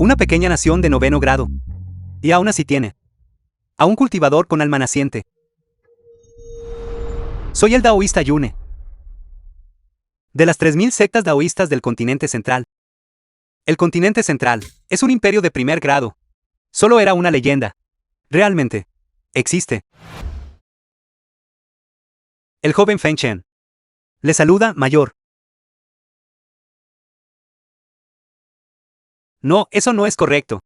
Una pequeña nación de 9º grado. Y aún así tiene a un cultivador con alma naciente. Soy el daoísta Yune. De las 3000 sectas daoístas del continente central. El continente central es un imperio de 1er grado. Solo era una leyenda. Realmente existe. El joven Feng Chen le saluda, mayor. No, eso no es correcto.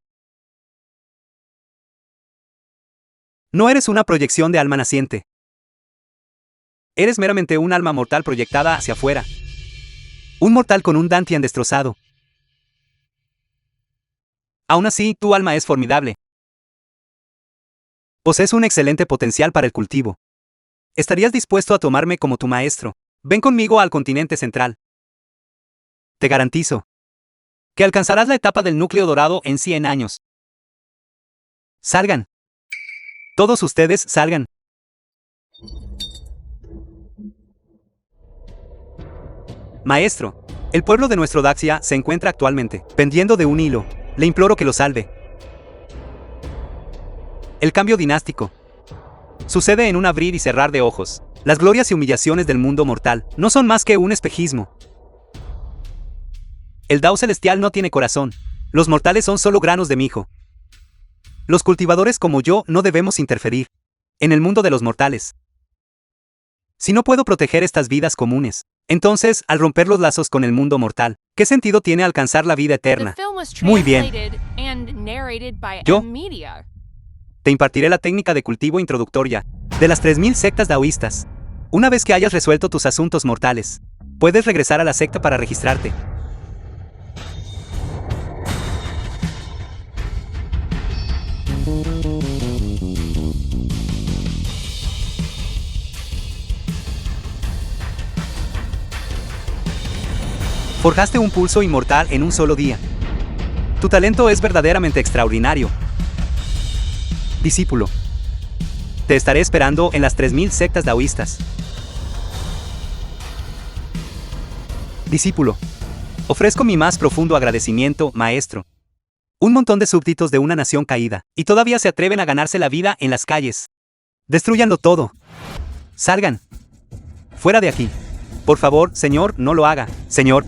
No eres una proyección de alma naciente. Eres meramente un alma mortal proyectada hacia afuera. Un mortal con un dantian destrozado. Aún así, tu alma es formidable. Posees un excelente potencial para el cultivo. ¿Estarías dispuesto a tomarme como tu maestro? Ven conmigo al continente central. Te garantizo que alcanzarás la etapa del núcleo dorado en 100 años. Salgan. Todos ustedes salgan. Maestro, el pueblo de nuestro Daxia se encuentra actualmente pendiendo de un hilo. Le imploro que lo salve. El cambio dinástico sucede en un abrir y cerrar de ojos. Las glorias y humillaciones del mundo mortal no son más que un espejismo. El Dao celestial no tiene corazón. Los mortales son solo granos de mijo. Los cultivadores como yo no debemos interferir en el mundo de los mortales. Si no puedo proteger estas vidas comunes, entonces, al romper los lazos con el mundo mortal, ¿qué sentido tiene alcanzar la vida eterna? Muy bien. Yo te impartiré la técnica de cultivo introductoria de las 3000 sectas daoístas. Una vez que hayas resuelto tus asuntos mortales, puedes regresar a la secta para registrarte. Forjaste un pulso inmortal en un solo día. Tu talento es verdaderamente extraordinario. Discípulo, te estaré esperando en las 3000 sectas daoístas. Discípulo, ofrezco mi más profundo agradecimiento, maestro. Un montón de súbditos de una nación caída, y todavía se atreven a ganarse la vida en las calles. Destrúyanlo todo. Salgan. Fuera de aquí. Por favor, señor, no lo haga. Señor.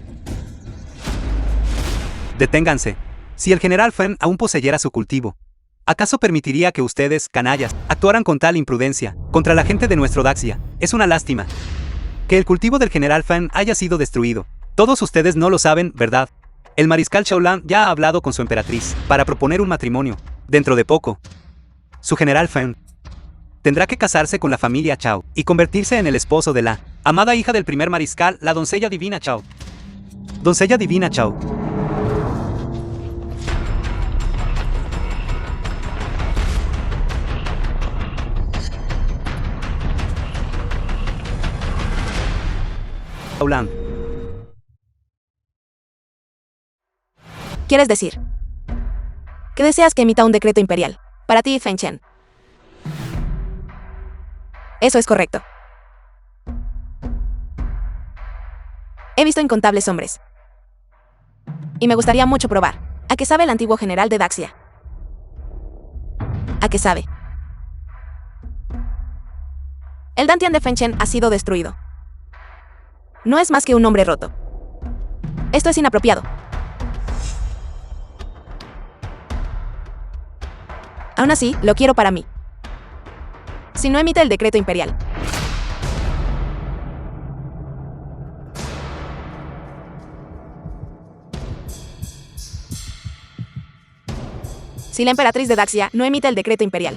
Deténganse. Si el general Feng aún poseyera su cultivo, ¿acaso permitiría que ustedes, canallas, actuaran con tal imprudencia contra la gente de nuestro Daxia? Es una lástima que el cultivo del general Feng haya sido destruido. Todos ustedes no lo saben, ¿verdad? El mariscal Shaolan ya ha hablado con su emperatriz para proponer un matrimonio. Dentro de poco, su general Feng tendrá que casarse con la familia Chao y convertirse en el esposo de la amada hija del primer mariscal, la doncella divina Chao. Doncella divina Chao. Shaolan. ¿Quieres decir que deseas que emita un decreto imperial para ti, Feng Chen? Eso es correcto. He visto incontables hombres. Y me gustaría mucho probar a qué sabe el antiguo general de Daxia. ¿A qué sabe? El dantian de Feng Chen ha sido destruido. No es más que un hombre roto. Esto es inapropiado. Aún así, lo quiero para mí. Si no emite el decreto imperial. Si la emperatriz de Daxia no emite el decreto imperial,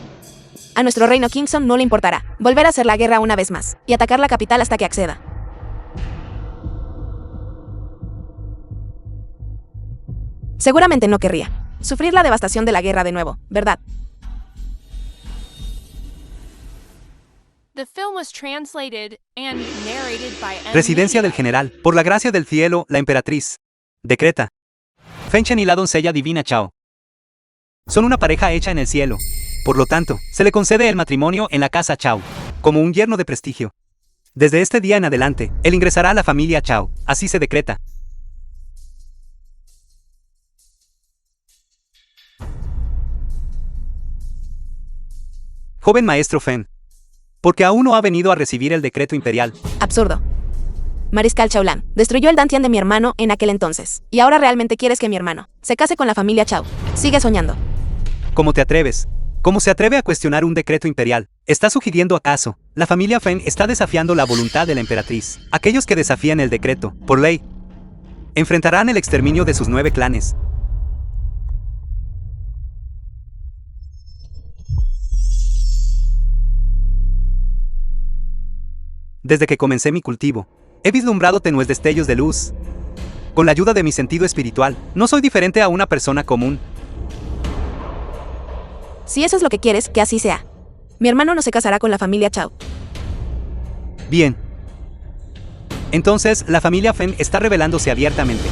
a nuestro reino Kingston no le importará volver a hacer la guerra una vez más y atacar la capital hasta que acceda. Seguramente no querría sufrir la devastación de la guerra de nuevo, ¿verdad? Residencia del general, por la gracia del cielo, la emperatriz decreta. Feng Chen y la doncella divina Chao son una pareja hecha en el cielo. Por lo tanto, se le concede el matrimonio en la casa Chao, como un yerno de prestigio. Desde este día en adelante, él ingresará a la familia Chao, así se decreta. joven maestro Fen. Porque aún no ha venido a recibir el decreto imperial. Absurdo. Mariscal Chaolan destruyó el Dantian de mi hermano en aquel entonces. Y ahora realmente quieres que mi hermano se case con la familia Chao. Sigue soñando. ¿Cómo te atreves? ¿Cómo se atreve a cuestionar un decreto imperial? ¿Está sugiriendo acaso? La familia Fen está desafiando la voluntad de la emperatriz. Aquellos que desafían el decreto, por ley, enfrentarán el exterminio de sus 9 clanes. Desde que comencé mi cultivo, he vislumbrado tenues destellos de luz. Con la ayuda de mi sentido espiritual, no soy diferente a una persona común. Si eso es lo que quieres, que así sea. Mi hermano no se casará con la familia Chao. Bien. Entonces, la familia Fen está rebelándose abiertamente.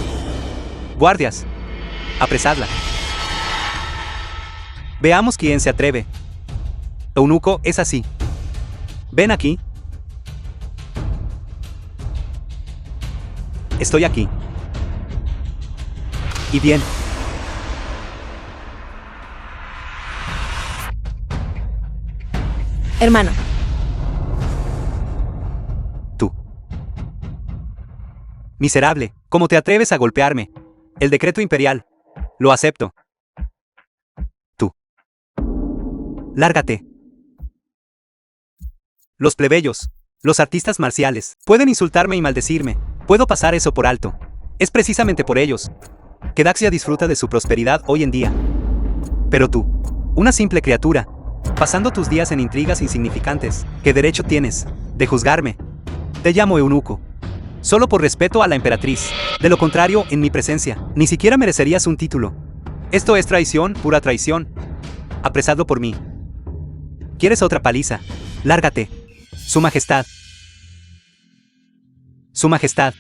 Guardias, apresadla. Veamos quién se atreve. Eunuco, es así. Ven aquí. Estoy aquí. Y bien. Hermano. Tú. Miserable, ¿cómo te atreves a golpearme? El decreto imperial. Lo acepto. Tú. Lárgate. Los plebeyos, los artistas marciales, pueden insultarme y maldecirme. Puedo pasar eso por alto. Es precisamente por ellos que Daxia disfruta de su prosperidad hoy en día. Pero tú, una simple criatura, pasando tus días en intrigas insignificantes, ¿qué derecho tienes de juzgarme? Te llamo eunuco, solo por respeto a la emperatriz. De lo contrario, en mi presencia, ni siquiera merecerías un título. Esto es traición, pura traición. Apresado por mí. ¿Quieres otra paliza? Lárgate. Su Majestad. Su Majestad.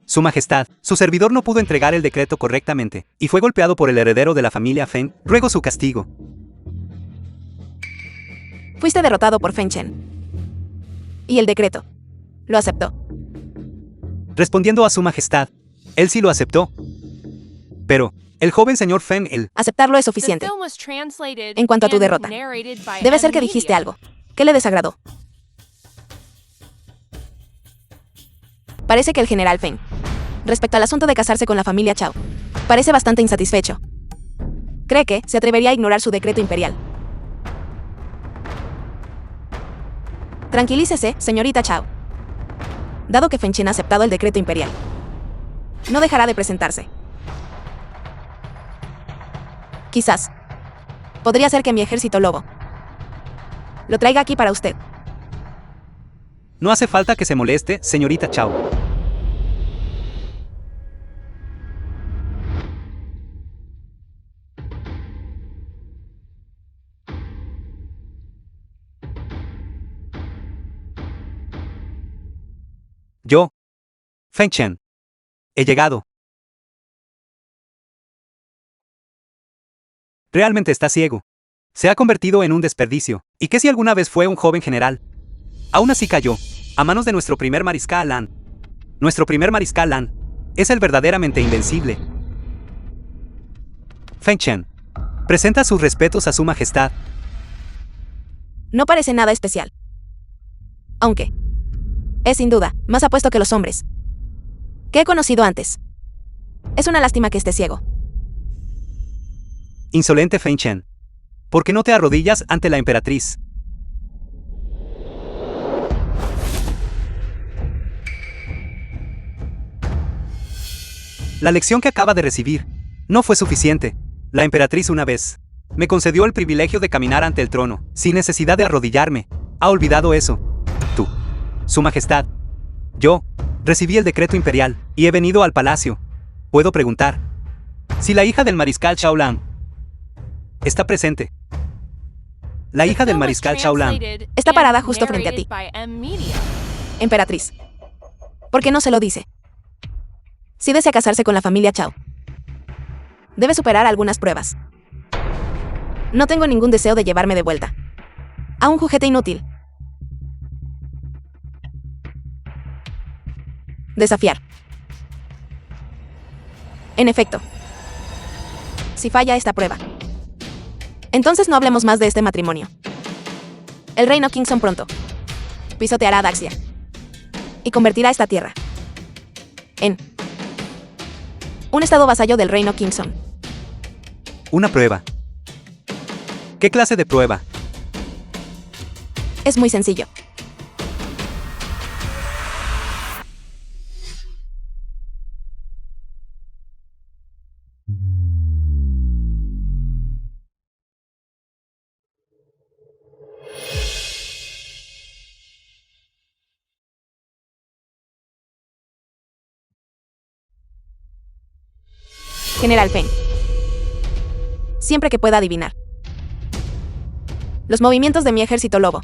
Su Majestad, su servidor no pudo entregar el decreto correctamente, y fue golpeado por el heredero de la familia Fen. Ruego su castigo. Fuiste derrotado por Fen Chen. Y el decreto. Lo aceptó. Respondiendo a su Majestad, él sí lo aceptó. Pero, el joven señor Fen, aceptarlo es suficiente. En cuanto a tu derrota, debe ser que dijiste algo. ¿Qué le desagradó? Parece que el general Fen, respecto al asunto de casarse con la familia Chao, parece bastante insatisfecho. Cree que se atrevería a ignorar su decreto imperial. Tranquilícese, señorita Chao. Dado que Fen Chen ha aceptado el decreto imperial, no dejará de presentarse. Quizás podría ser que mi ejército lobo lo traiga aquí para usted. No hace falta que se moleste, señorita Chao. Yo, Fen Chen, he llegado. Realmente está ciego. Se ha convertido en un desperdicio. ¿Y qué si alguna vez fue un joven general? Aún así cayó a manos de nuestro primer mariscal Lan. Nuestro primer mariscal Lan es el verdaderamente invencible. Fen Chen presenta sus respetos a su majestad. No parece nada especial. Aunque es sin duda más apuesto que los hombres que he conocido antes. Es una lástima que esté ciego. Insolente Fen Chen, ¿por qué no te arrodillas ante la emperatriz? La lección que acaba de recibir no fue suficiente. La emperatriz una vez me concedió el privilegio de caminar ante el trono, sin necesidad de arrodillarme. Ha olvidado eso. Tú, su majestad. Yo recibí el decreto imperial y he venido al palacio. Puedo preguntar si la hija del mariscal Shaolan está presente. La hija del mariscal Shaolan está parada justo frente a ti. Emperatriz, ¿por qué no se lo dice? Si desea casarse con la familia Chao, debe superar algunas pruebas. No tengo ningún deseo de llevarme de vuelta a un juguete inútil. Desafiar. En efecto, si falla esta prueba, Entonces no hablemos más de este matrimonio. El reino Kingston pronto pisoteará Daxia y convertirá esta tierra en un estado vasallo del reino Kingston. Una prueba. ¿Qué clase de prueba? Es muy sencillo. General Feng. Siempre que pueda adivinar los movimientos de mi ejército lobo,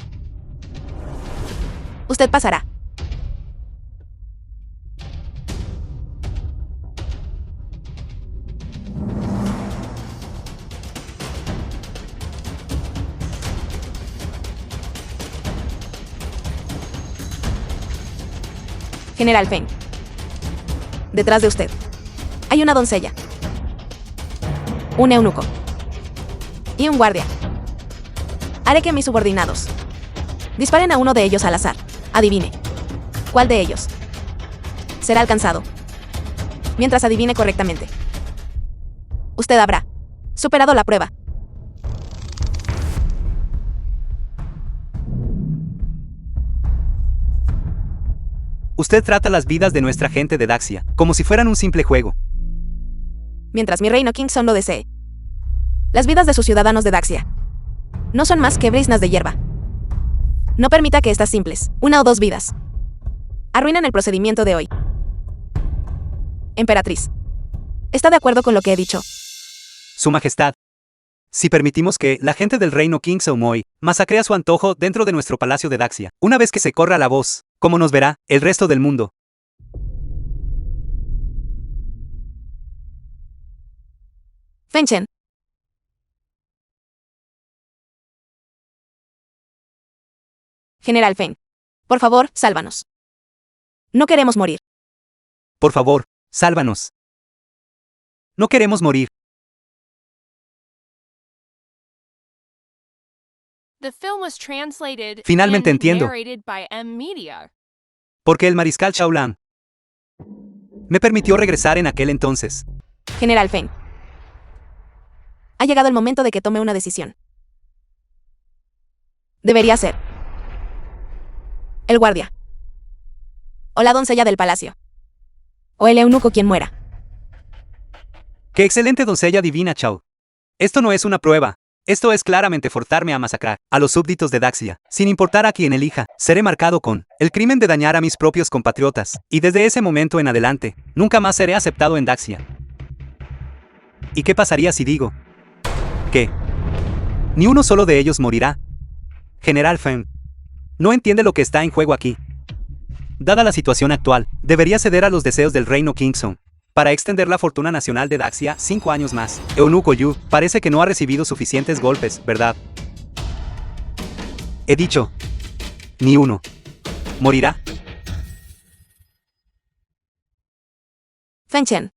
usted pasará. General Feng. Detrás de usted hay una doncella, un eunuco y un guardia. Haré que mis subordinados disparen a uno de ellos al azar. Adivine cuál de ellos será alcanzado. Mientras adivine correctamente, usted habrá superado la prueba. Usted trata las vidas de nuestra gente de Daxia como si fueran un simple juego. Mientras mi reino Kingston lo desee, las vidas de sus ciudadanos de Daxia no son más que brisnas de hierba. No permita que estas simples, una o dos vidas, arruinen el procedimiento de hoy. Emperatriz, ¿está de acuerdo con lo que he dicho? Su Majestad. Si permitimos que la gente del reino Kingston hoy masacre a su antojo dentro de nuestro palacio de Daxia, una vez que se corra la voz, ¿cómo nos verá el resto del mundo? Feng Chen. General Feng, por favor, sálvanos. No queremos morir. Por favor, sálvanos. No queremos morir. Finalmente entiendo. Porque el mariscal Shaolan me permitió regresar en aquel entonces. General Feng, ha llegado el momento de que tome una decisión. Debería ser el guardia, o la doncella del palacio, o el eunuco quien muera. ¡Qué excelente doncella divina, Chao! Esto no es una prueba. Esto es claramente forzarme a masacrar a los súbditos de Daxia, sin importar a quién elija. Seré marcado con el crimen de dañar a mis propios compatriotas, y desde ese momento en adelante, nunca más seré aceptado en Daxia. ¿Y qué pasaría si digo que ni uno solo de ellos morirá? General Feng no entiende lo que está en juego aquí. Dada la situación actual, debería ceder a los deseos del reino Kingston para extender la fortuna nacional de Daxia 5 años más. Eunuco Yu parece que no ha recibido suficientes golpes, ¿verdad? He dicho, ni uno morirá. Feng Chen,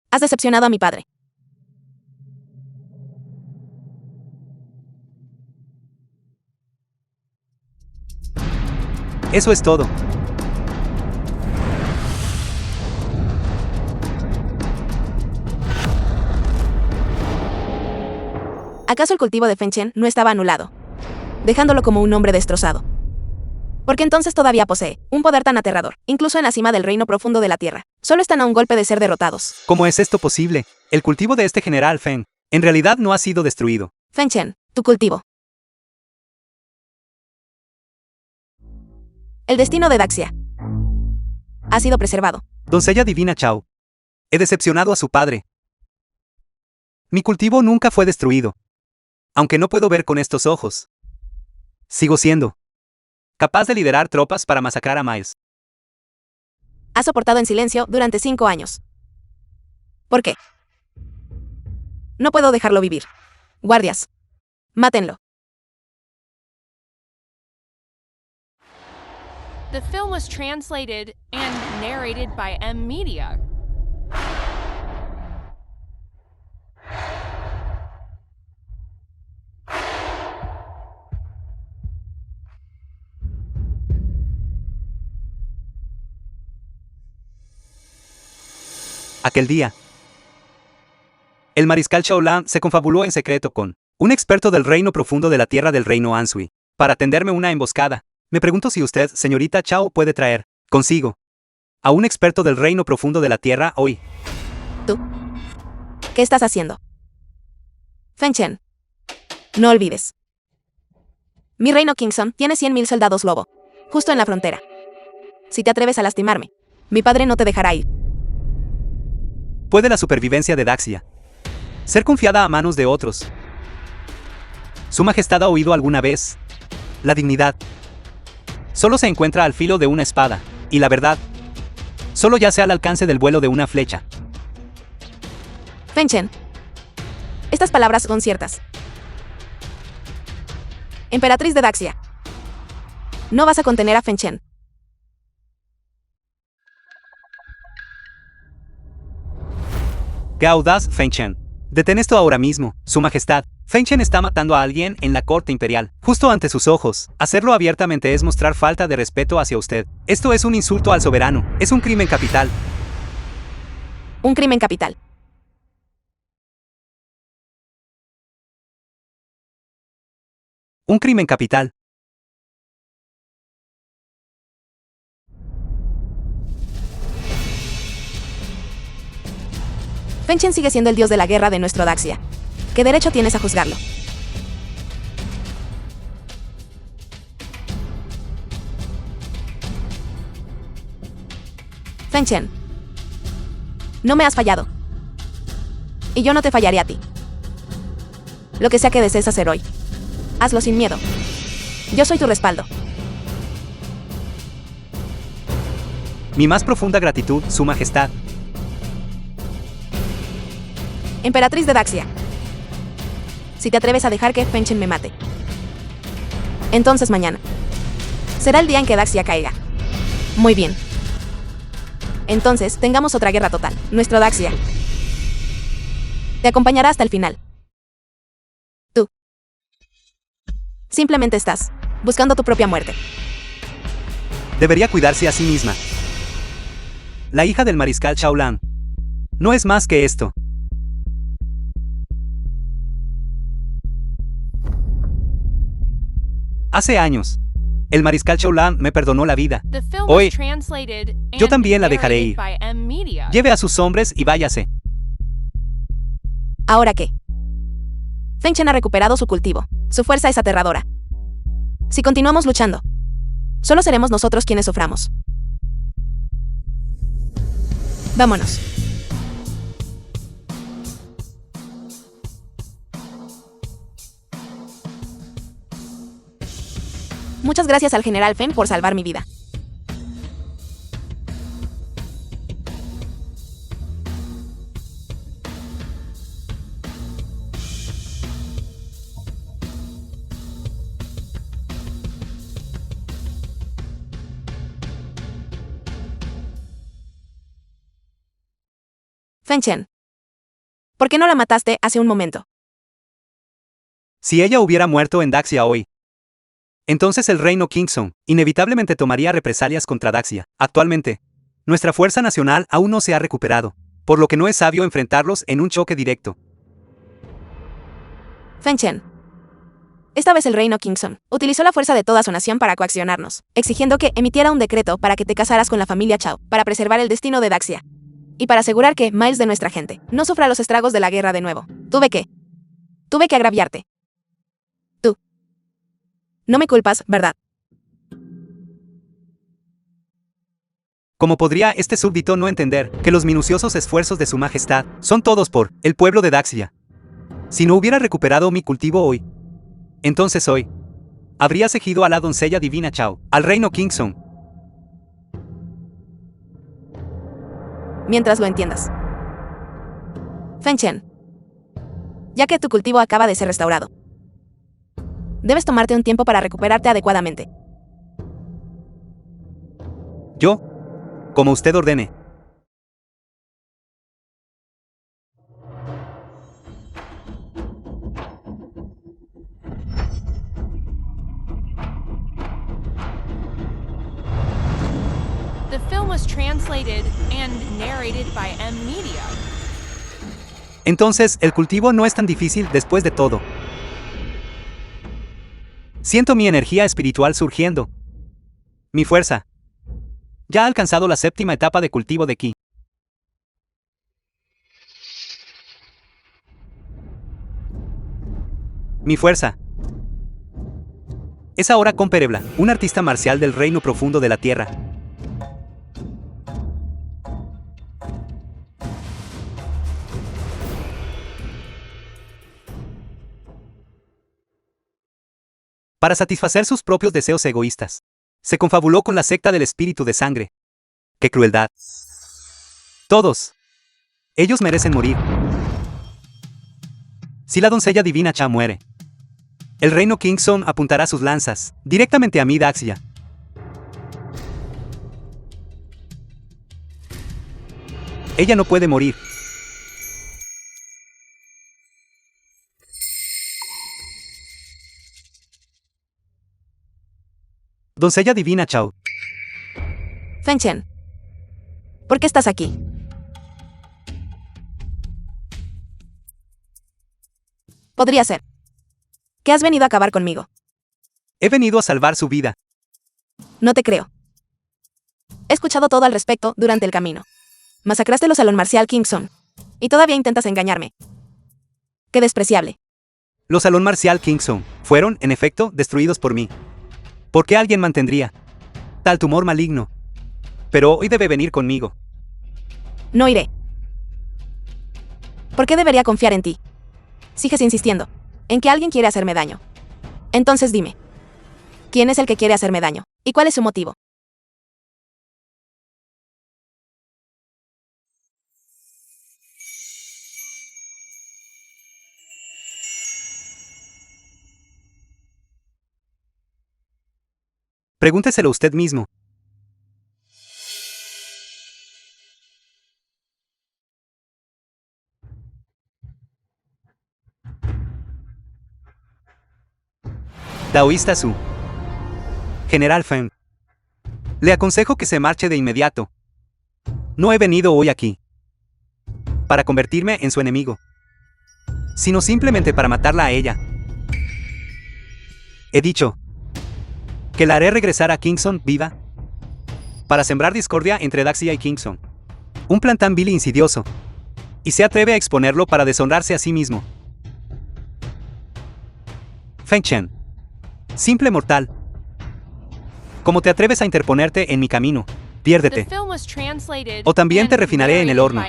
has decepcionado a mi padre. Eso es todo. ¿Acaso el cultivo de Feng Chen no estaba anulado, dejándolo como un hombre destrozado? Porque entonces todavía posee un poder tan aterrador, incluso en la cima del reino profundo de la tierra. Solo están a un golpe de ser derrotados. ¿Cómo es esto posible? El cultivo de este general Feng en realidad no ha sido destruido. Feng Chen, tu cultivo. El destino de Daxia ha sido preservado. Doncella divina Chao, he decepcionado a su padre. Mi cultivo nunca fue destruido. Aunque no puedo ver con estos ojos, sigo siendo capaz de liderar tropas para masacrar a Miles. Ha soportado en silencio durante 5 años. ¿Por qué? No puedo dejarlo vivir. Guardias, mátenlo. The film was translated and narrated by M Media. Aquel día, el mariscal Shaolan se confabuló en secreto con un experto del reino profundo de la tierra del reino Ansui, para tenderme una emboscada. Me pregunto si usted, señorita Chao, puede traer consigo a un experto del reino profundo de la tierra hoy. ¿Tú? ¿Qué estás haciendo? Feng Chen. No olvides. Mi reino Kingston tiene 100.000 soldados lobo, justo en la frontera. Si te atreves a lastimarme, mi padre no te dejará ir. ¿Puede la supervivencia de Daxia ser confiada a manos de otros? ¿Su Majestad ha oído alguna vez? La dignidad solo se encuentra al filo de una espada, y la verdad solo yace al alcance del vuelo de una flecha. Feng Chen. Estas palabras son ciertas. Emperatriz de Daxia. No vas a contener a Feng Chen. ¡Qué audaz, Feng Chen! Detén esto ahora mismo, Su Majestad. Feng Chen está matando a alguien en la corte imperial, justo ante sus ojos. Hacerlo abiertamente es mostrar falta de respeto hacia usted. Esto es un insulto al soberano. Es un crimen capital. Un crimen capital. Un crimen capital. Feng Chen sigue siendo el dios de la guerra de nuestro Daxia. ¿Qué derecho tienes a juzgarlo? Feng Chen. No me has fallado. Y yo no te fallaré a ti. Lo que sea que desees hacer hoy, hazlo sin miedo. Yo soy tu respaldo. Mi más profunda gratitud, Su Majestad. Emperatriz de Daxia. Si te atreves a dejar que Feng Chen me mate, entonces mañana será el día en que Daxia caiga. Muy bien. Entonces tengamos otra guerra total. Nuestro Daxia te acompañará hasta el final. Tú simplemente estás buscando tu propia muerte. Debería cuidarse a sí misma. La hija del mariscal Shaolan no es más que esto. Hace años, el mariscal Shaolan me perdonó la vida. The film Hoy, was translated yo and también la dejaré narrated ir. by M Media. Lleve a sus hombres y váyase. ¿Ahora qué? Feng Chen ha recuperado su cultivo. Su fuerza es aterradora. Si continuamos luchando, solo seremos nosotros quienes suframos. Vámonos. Muchas gracias al general Feng por salvar mi vida. Feng Chen. ¿Por qué no la mataste hace un momento? Si ella hubiera muerto en Daxia hoy, entonces el reino Kingston inevitablemente tomaría represalias contra Daxia. Actualmente, nuestra fuerza nacional aún no se ha recuperado, por lo que no es sabio enfrentarlos en un choque directo. Feng Chen. Esta vez el reino Kingston utilizó la fuerza de toda su nación para coaccionarnos, exigiendo que emitiera un decreto para que te casaras con la familia Chao, para preservar el destino de Daxia. Y para asegurar que Miles de nuestra gente no sufra los estragos de la guerra de nuevo. Tuve que agraviarte. Tú. No me culpas, ¿verdad? ¿Cómo podría este súbdito no entender que los minuciosos esfuerzos de su majestad son todos por el pueblo de Daxia? Si no hubiera recuperado mi cultivo hoy, entonces hoy habría seguido a la doncella divina Chao, al reino Kingston. Mientras lo entiendas. Feng Chen. Ya que tu cultivo acaba de ser restaurado, debes tomarte un tiempo para recuperarte adecuadamente. Yo, como usted ordene. The The film was translated and narrated by M Media. Entonces, el cultivo no es tan difícil después de todo. Siento mi energía espiritual surgiendo. Mi fuerza. Ya ha alcanzado la séptima etapa de cultivo de ki. Mi fuerza. Es ahora con Perebla, un artista marcial del reino profundo de la tierra. Para satisfacer sus propios deseos egoístas, se confabuló con la secta del espíritu de sangre. ¡Qué crueldad! Todos. Ellos merecen morir. Si la doncella divina Cha muere, el reino Kingston apuntará sus lanzas directamente a mi Daxia. Ella no puede morir. Doncella divina Chao. Feng Chen. ¿Por qué estás aquí? Podría ser. ¿Que has venido a acabar conmigo? He venido a salvar su vida. No te creo. He escuchado todo al respecto durante el camino. Masacraste los salón marcial Kingston. Y todavía intentas engañarme. Qué despreciable. Los salón marcial Kingston fueron, en efecto, destruidos por mí. ¿Por qué alguien mantendría tal tumor maligno? Pero hoy debe venir conmigo. No iré. ¿Por qué debería confiar en ti? Sigues insistiendo en que alguien quiere hacerme daño. Entonces dime, ¿quién es el que quiere hacerme daño? ¿Y cuál es su motivo? Pregúnteselo usted mismo. Taoísta Su. General Feng. Le aconsejo que se marche de inmediato. No he venido hoy aquí para convertirme en su enemigo, sino simplemente para matarla a ella. He dicho que la haré regresar a Kingston viva para sembrar discordia entre Daxia y Kingston. Un plan tan vil e insidioso. Y se atreve a exponerlo para deshonrarse a sí mismo. Feng Chen. Simple mortal. ¿Cómo te atreves a interponerte en mi camino? Piérdete. O también te refinaré en el horno.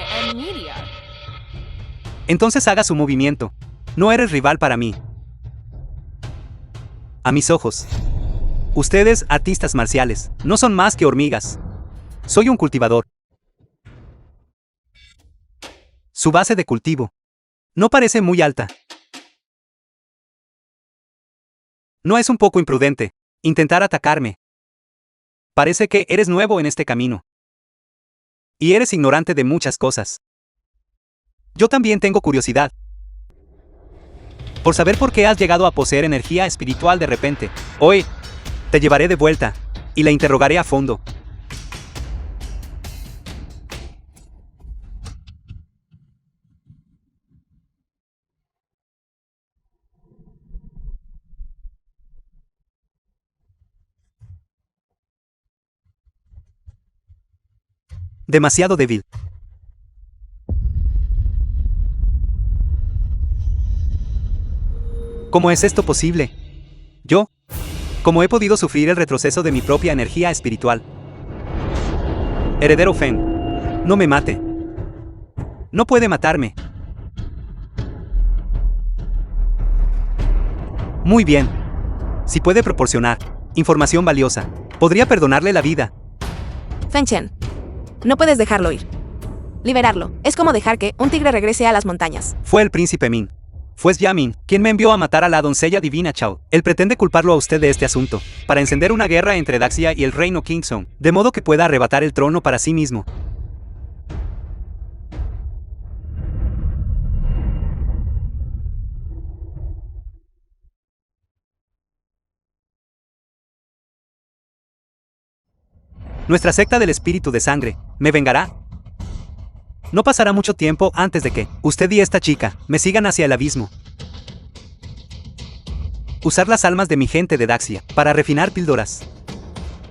Entonces haga su movimiento. No eres rival para mí. A mis ojos. Ustedes, artistas marciales, no son más que hormigas. Soy un cultivador. Su base de cultivo no parece muy alta. ¿No es un poco imprudente intentar atacarme? Parece que eres nuevo en este camino. Y eres ignorante de muchas cosas. Yo también tengo curiosidad por saber por qué has llegado a poseer energía espiritual de repente. Hoy te llevaré de vuelta y la interrogaré a fondo. Demasiado débil. ¿Cómo es esto posible? Yo, ¿cómo he podido sufrir el retroceso de mi propia energía espiritual? Heredero Feng, no me mate. No puede matarme. Muy bien. Si puede proporcionar información valiosa, podría perdonarle la vida. Feng Chen. No puedes dejarlo ir. Liberarlo es como dejar que un tigre regrese a las montañas. Fue el príncipe Min. Fue Yamin quien me envió a matar a la doncella divina Chao. Él pretende culparlo a usted de este asunto, para encender una guerra entre Daxia y el reino Kingston, de modo que pueda arrebatar el trono para sí mismo. Nuestra secta del espíritu de sangre, ¿me vengará? No pasará mucho tiempo antes de que usted y esta chica me sigan hacia el abismo. Usar las almas de mi gente de Daxia para refinar píldoras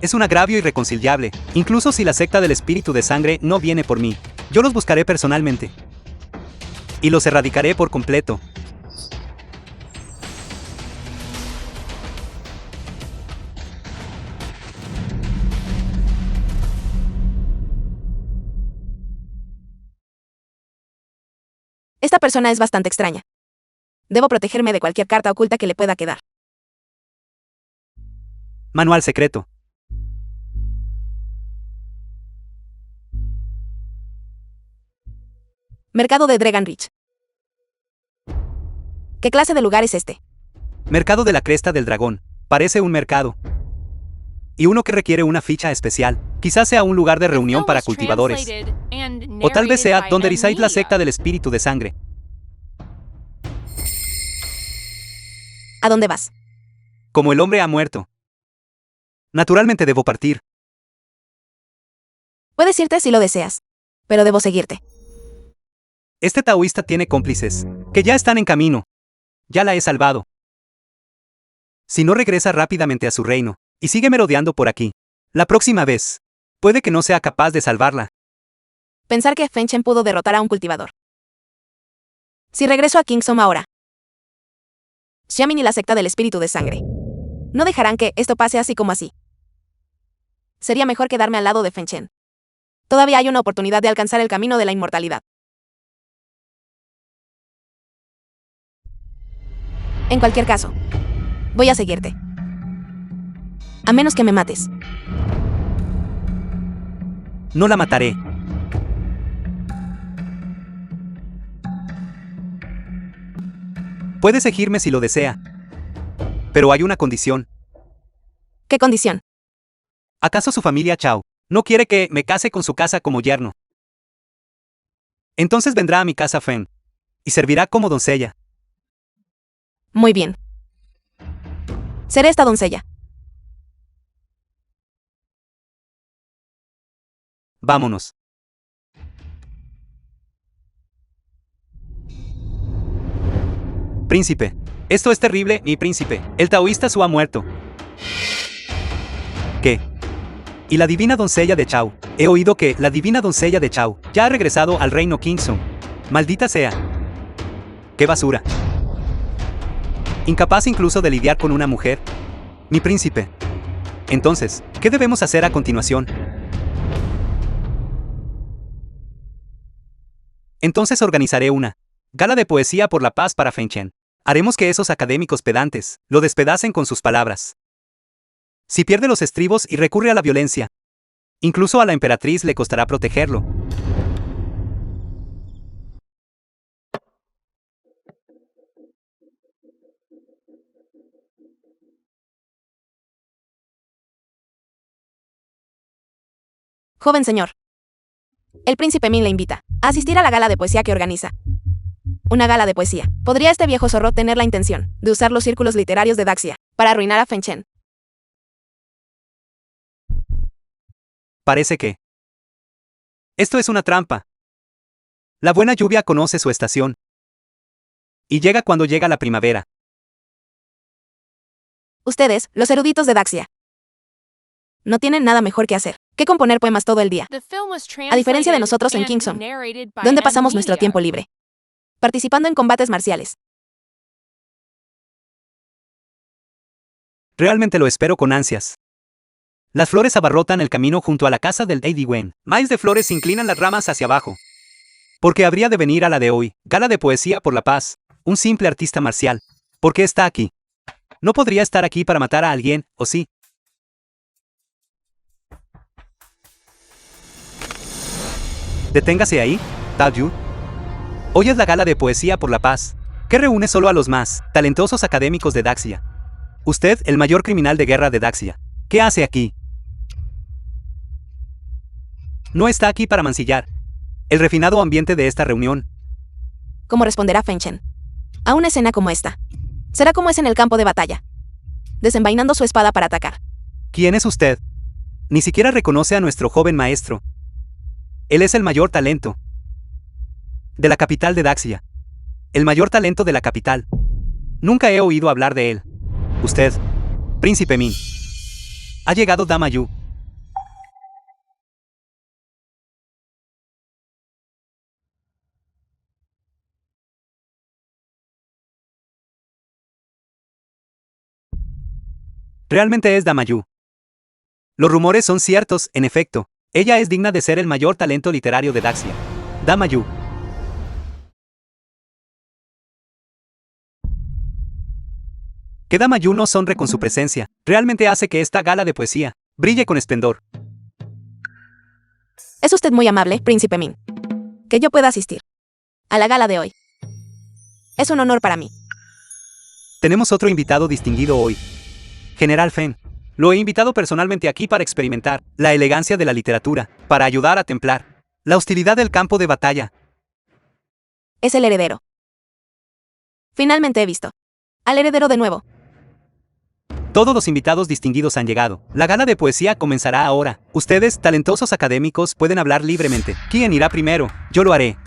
es un agravio irreconciliable, incluso si la secta del espíritu de sangre no viene por mí. Yo los buscaré personalmente y los erradicaré por completo. Esta persona es bastante extraña. Debo protegerme de cualquier carta oculta que le pueda quedar. Manual secreto. Mercado de Dragonrich. ¿Qué clase de lugar es este? Mercado de la Cresta del Dragón. Parece un mercado. Y uno que requiere una ficha especial. Quizás sea un lugar de reunión para cultivadores. O tal vez sea donde reside la secta del espíritu de sangre. ¿A dónde vas? Como el hombre ha muerto. Naturalmente debo partir. Puedes irte si lo deseas, pero debo seguirte. Este taoísta tiene cómplices, que ya están en camino. Ya la he salvado. Si no regresa rápidamente a su reino, y sigue merodeando por aquí, la próxima vez, puede que no sea capaz de salvarla. Pensar que Feng Chen pudo derrotar a un cultivador. Si regreso a Kingsom ahora, Xiamin y la secta del espíritu de sangre no dejarán que esto pase así como así. Sería mejor quedarme al lado de Feng Chen. Todavía hay una oportunidad de alcanzar el camino de la inmortalidad. En cualquier caso, voy a seguirte. A menos que me mates. No la mataré. Puede seguirme si lo desea. Pero hay una condición. ¿Qué condición? ¿Acaso su familia Chao no quiere que me case con su casa como yerno? Entonces vendrá a mi casa Feng y servirá como doncella. Muy bien. Seré esta doncella. Vámonos. Príncipe. Esto es terrible, mi príncipe. El taoísta Su ha muerto. ¿Qué? Y la divina doncella de Chao. He oído que la divina doncella de Chao ya ha regresado al reino Kingsom. Maldita sea. ¡Qué basura! Incapaz incluso de lidiar con una mujer. Mi príncipe. Entonces, ¿qué debemos hacer a continuación? Entonces organizaré una gala de poesía por la paz para Feng Chen. Haremos que esos académicos pedantes lo despedacen con sus palabras. Si pierde los estribos y recurre a la violencia, incluso a la emperatriz le costará protegerlo. Joven señor. El príncipe Min le invita a asistir a la gala de poesía que organiza. Una gala de poesía. ¿Podría este viejo zorro tener la intención de usar los círculos literarios de Daxia para arruinar a Feng Chen? Parece que esto es una trampa. La buena lluvia conoce su estación. Y llega cuando llega la primavera. Ustedes, los eruditos de Daxia, no tienen nada mejor que hacer que componer poemas todo el día. A diferencia de nosotros en Kingsom, donde pasamos nuestro tiempo libre, participando en combates marciales. Realmente lo espero con ansias. Las flores abarrotan el camino junto a la casa del Lady Wen. Maíz de flores inclinan las ramas hacia abajo. Porque habría de venir a la de hoy, gala de poesía por la paz, un simple artista marcial. ¿Por qué está aquí? No podría estar aquí para matar a alguien, ¿o sí? Deténgase ahí, Tao Yu. Hoy es la gala de poesía por la paz, que reúne solo a los más talentosos académicos de Daxia. Usted, el mayor criminal de guerra de Daxia, ¿qué hace aquí? No está aquí para mancillar el refinado ambiente de esta reunión. ¿Cómo responderá Feng Chen a una escena como esta? Será como es en el campo de batalla, desenvainando su espada para atacar. ¿Quién es usted? Ni siquiera reconoce a nuestro joven maestro. Él es el mayor talento de la capital de Daxia. El mayor talento de la capital. Nunca he oído hablar de él. Usted, Príncipe Min. Ha llegado Dama Yu. Realmente es Dama Yu. Los rumores son ciertos, en efecto. Ella es digna de ser el mayor talento literario de Daxia. Dama Yu. Que Dama Yu nos honre con su presencia, realmente hace que esta gala de poesía brille con esplendor. Es usted muy amable, Príncipe Min. Que yo pueda asistir a la gala de hoy. Es un honor para mí. Tenemos otro invitado distinguido hoy. General Feng. Lo he invitado personalmente aquí para experimentar la elegancia de la literatura, para ayudar a templar la hostilidad del campo de batalla. Es el heredero. Finalmente he visto al heredero de nuevo. Todos los invitados distinguidos han llegado. La gala de poesía comenzará ahora. Ustedes, talentosos académicos, pueden hablar libremente. ¿Quién irá primero? Yo lo haré.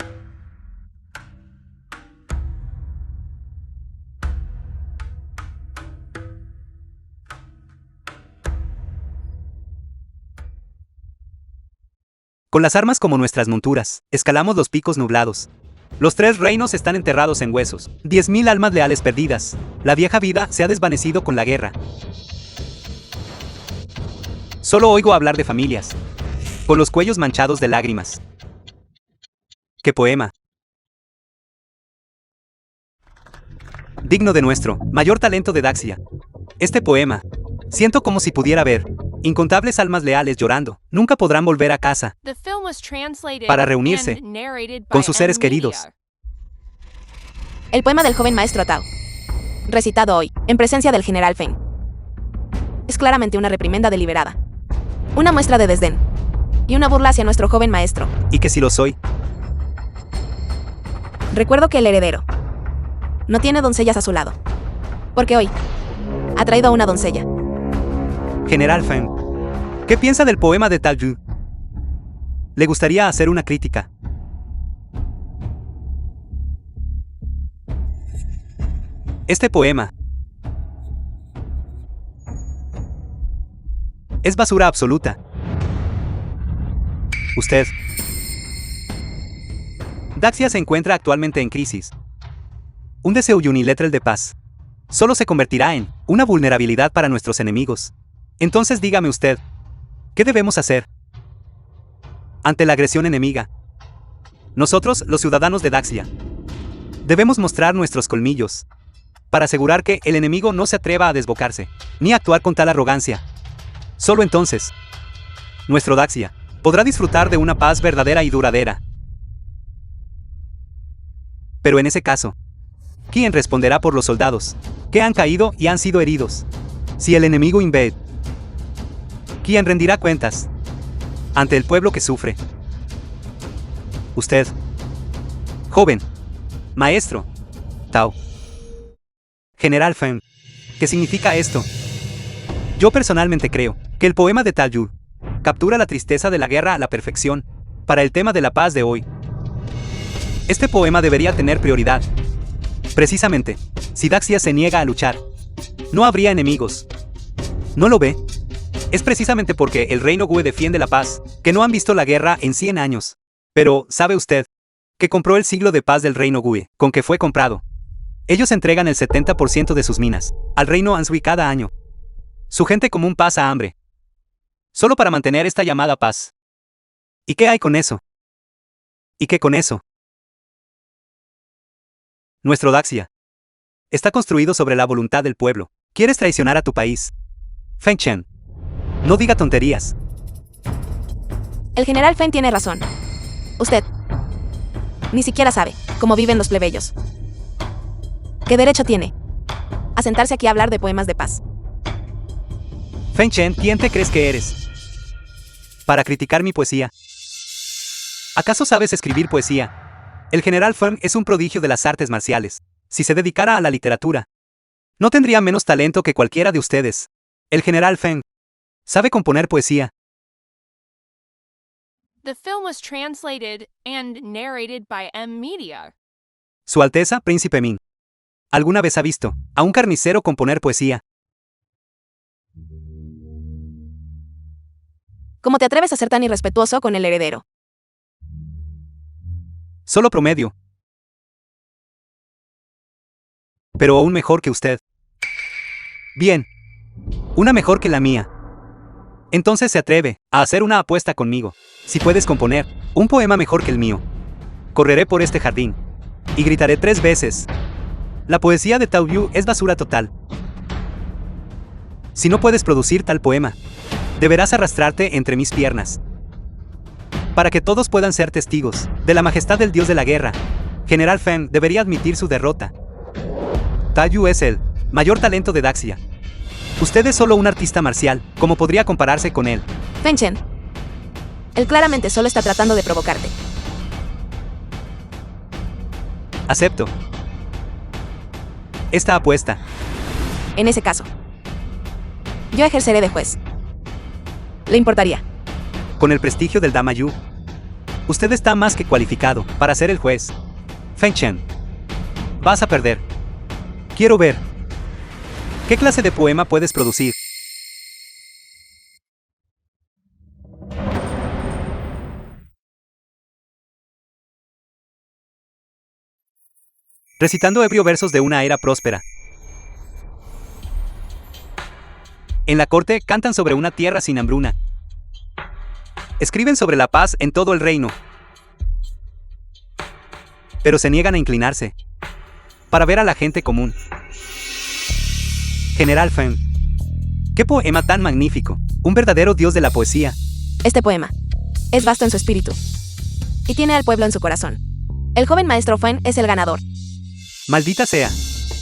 Con las armas como nuestras monturas, escalamos los picos nublados. Los 3 reinos están enterrados en huesos. 10.000 almas leales perdidas. La vieja vida se ha desvanecido con la guerra. Solo oigo hablar de familias, con los cuellos manchados de lágrimas. ¡Qué poema! Digno de nuestro mayor talento de Daxia. Este poema, siento como si pudiera ver incontables almas leales llorando. Nunca podrán volver a casa The film was translated para reunirse and narrated con by sus seres M Media. queridos. El poema del joven maestro Tao. Recitado hoy, en presencia del general Feng. Es claramente una reprimenda deliberada. Una muestra de desdén. Y una burla hacia nuestro joven maestro. Y que si lo soy, Recuerdo que el heredero no tiene doncellas a su lado. Porque hoy ha traído a una doncella. General Feng, ¿qué piensa del poema de Tao Yu? ¿Le gustaría hacer una crítica? Este poema es basura absoluta. Usted. Daxia se encuentra actualmente en crisis. Un deseo unilateral de paz solo se convertirá en una vulnerabilidad para nuestros enemigos. Entonces dígame usted, ¿qué debemos hacer ante la agresión enemiga? Nosotros, los ciudadanos de Daxia, debemos mostrar nuestros colmillos para asegurar que el enemigo no se atreva a desbocarse, ni a actuar con tal arrogancia. Solo entonces, nuestro Daxia podrá disfrutar de una paz verdadera y duradera. Pero en ese caso, ¿quién responderá por los soldados que han caído y han sido heridos? Si el enemigo invade, ¿quién rendirá cuentas ante el pueblo que sufre? Usted, joven, maestro, Tao. General Feng, ¿qué significa esto? Yo personalmente creo que el poema de Tao Yu captura la tristeza de la guerra a la perfección para el tema de la paz de hoy. Este poema debería tener prioridad. Precisamente, si Daxia se niega a luchar, no habría enemigos. ¿No lo ve? Es precisamente porque el reino Gue defiende la paz, que no han visto la guerra en 100 años. Pero, ¿sabe usted que compró el siglo de paz del reino Gue, con que fue comprado? Ellos entregan el 70% de sus minas al reino Anshui cada año. Su gente común pasa hambre, solo para mantener esta llamada paz. ¿Y qué hay con eso? ¿Y qué con eso? Nuestro Daxia está construido sobre la voluntad del pueblo. ¿Quieres traicionar a tu país? Feng Chen, no diga tonterías. El general Feng tiene razón. Usted ni siquiera sabe cómo viven los plebeyos. ¿Qué derecho tiene a sentarse aquí a hablar de poemas de paz? Feng Chen, ¿quién te crees que eres para criticar mi poesía? ¿Acaso sabes escribir poesía? El general Feng es un prodigio de las artes marciales. Si se dedicara a la literatura, no tendría menos talento que cualquiera de ustedes. El general Feng sabe componer poesía. The film was translated and narrated by M Media. Su Alteza, Príncipe Min. ¿Alguna vez ha visto a un carnicero componer poesía? ¿Cómo te atreves a ser tan irrespetuoso con el heredero? Solo promedio. Pero aún mejor que usted. Bien. Una mejor que la mía. Entonces se atreve a hacer una apuesta conmigo. Si puedes componer un poema mejor que el mío, correré por este jardín y gritaré 3 veces. La poesía de Tao Yu es basura total. Si no puedes producir tal poema, deberás arrastrarte entre mis piernas. Para que todos puedan ser testigos de la majestad del dios de la guerra, General Feng debería admitir su derrota. Tao Yu es el mayor talento de Daxia. Usted es solo un artista marcial, ¿cómo podría compararse con él? Feng Chen. Él claramente solo está tratando de provocarte. Acepto esta apuesta. En ese caso, yo ejerceré de juez. ¿Le importaría? Con el prestigio del Dama Yu, usted está más que cualificado para ser el juez. Feng Chen, vas a perder. Quiero ver. ¿Qué clase de poema puedes producir? Recitando ebrio versos de una era próspera. En la corte cantan sobre una tierra sin hambruna. Escriben sobre la paz en todo el reino. Pero se niegan a inclinarse para ver a la gente común. General Feng, ¿qué poema tan magnífico? Un verdadero dios de la poesía. Este poema es vasto en su espíritu y tiene al pueblo en su corazón. El joven maestro Feng es el ganador. Maldita sea.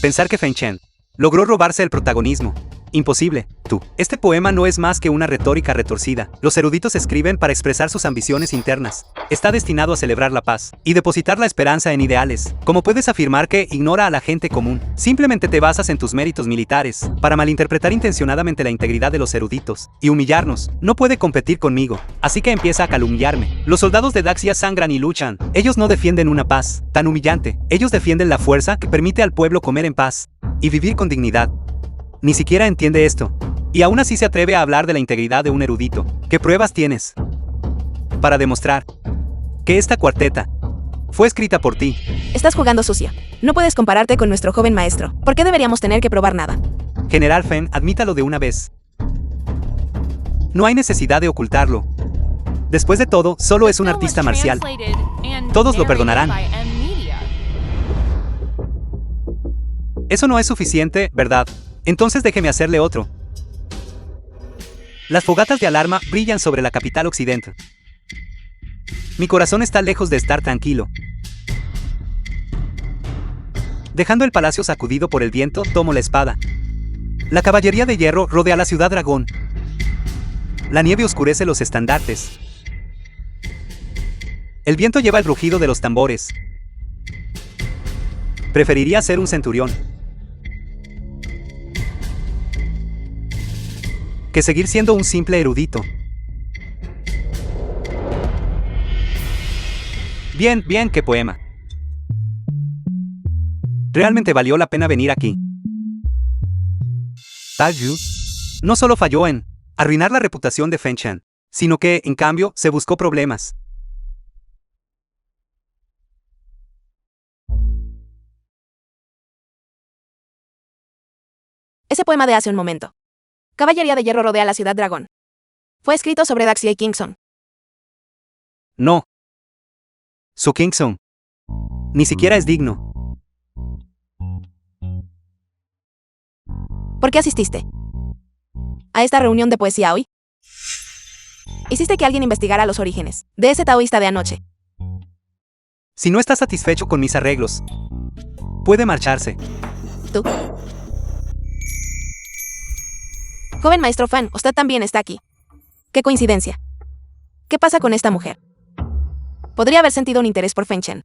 Pensar que Feng Chen logró robarse el protagonismo. Imposible. Tú. Este poema no es más que una retórica retorcida. Los eruditos escriben para expresar sus ambiciones internas. Está destinado a celebrar la paz y depositar la esperanza en ideales. ¿Cómo puedes afirmar que ignora a la gente común? Simplemente te basas en tus méritos militares para malinterpretar intencionadamente la integridad de los eruditos y humillarnos. No puede competir conmigo, así que empieza a calumniarme. Los soldados de Daxia sangran y luchan. Ellos no defienden una paz tan humillante. Ellos defienden la fuerza que permite al pueblo comer en paz y vivir con dignidad. Ni siquiera entiende esto. Y aún así se atreve a hablar de la integridad de un erudito. ¿Qué pruebas tienes para demostrar que esta cuarteta fue escrita por ti? Estás jugando sucio. No puedes compararte con nuestro joven maestro. ¿Por qué deberíamos tener que probar nada? General Feng, admítalo de una vez. No hay necesidad de ocultarlo. Después de todo, solo es un artista marcial. Todos lo perdonarán. Eso no es suficiente, ¿verdad? Entonces déjeme hacerle otro. Las fogatas de alarma brillan sobre la capital occidental. Mi corazón está lejos de estar tranquilo. Dejando el palacio sacudido por el viento, tomo la espada. La caballería de hierro rodea la ciudad dragón. La nieve oscurece los estandartes. El viento lleva el rugido de los tambores. Preferiría ser un centurión que seguir siendo un simple erudito. Bien, bien, qué poema. Realmente valió la pena venir aquí. Tao Yu no solo falló en arruinar la reputación de Feng Chen, sino que, en cambio, se buscó problemas. Ese poema de hace un momento. Caballería de hierro rodea la ciudad dragón. Fue escrito sobre Daxia y Kingston. No. Su Kingston ni siquiera es digno. ¿Por qué asististe a esta reunión de poesía hoy? Hiciste que alguien investigara los orígenes de ese taoísta de anoche. Si no está satisfecho con mis arreglos, puede marcharse. ¿Tú? Joven maestro Fan, usted también está aquí. ¡Qué coincidencia! ¿Qué pasa con esta mujer? Podría haber sentido un interés por Feng Chen.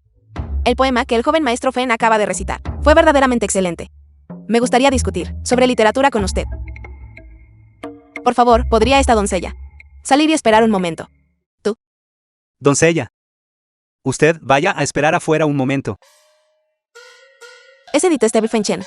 El poema que el joven maestro Fen acaba de recitar fue verdaderamente excelente. Me gustaría discutir sobre literatura con usted. Por favor, ¿podría esta doncella salir y esperar un momento? ¿Tú? Doncella. Usted vaya a esperar afuera un momento. Es detestable Feng Chen.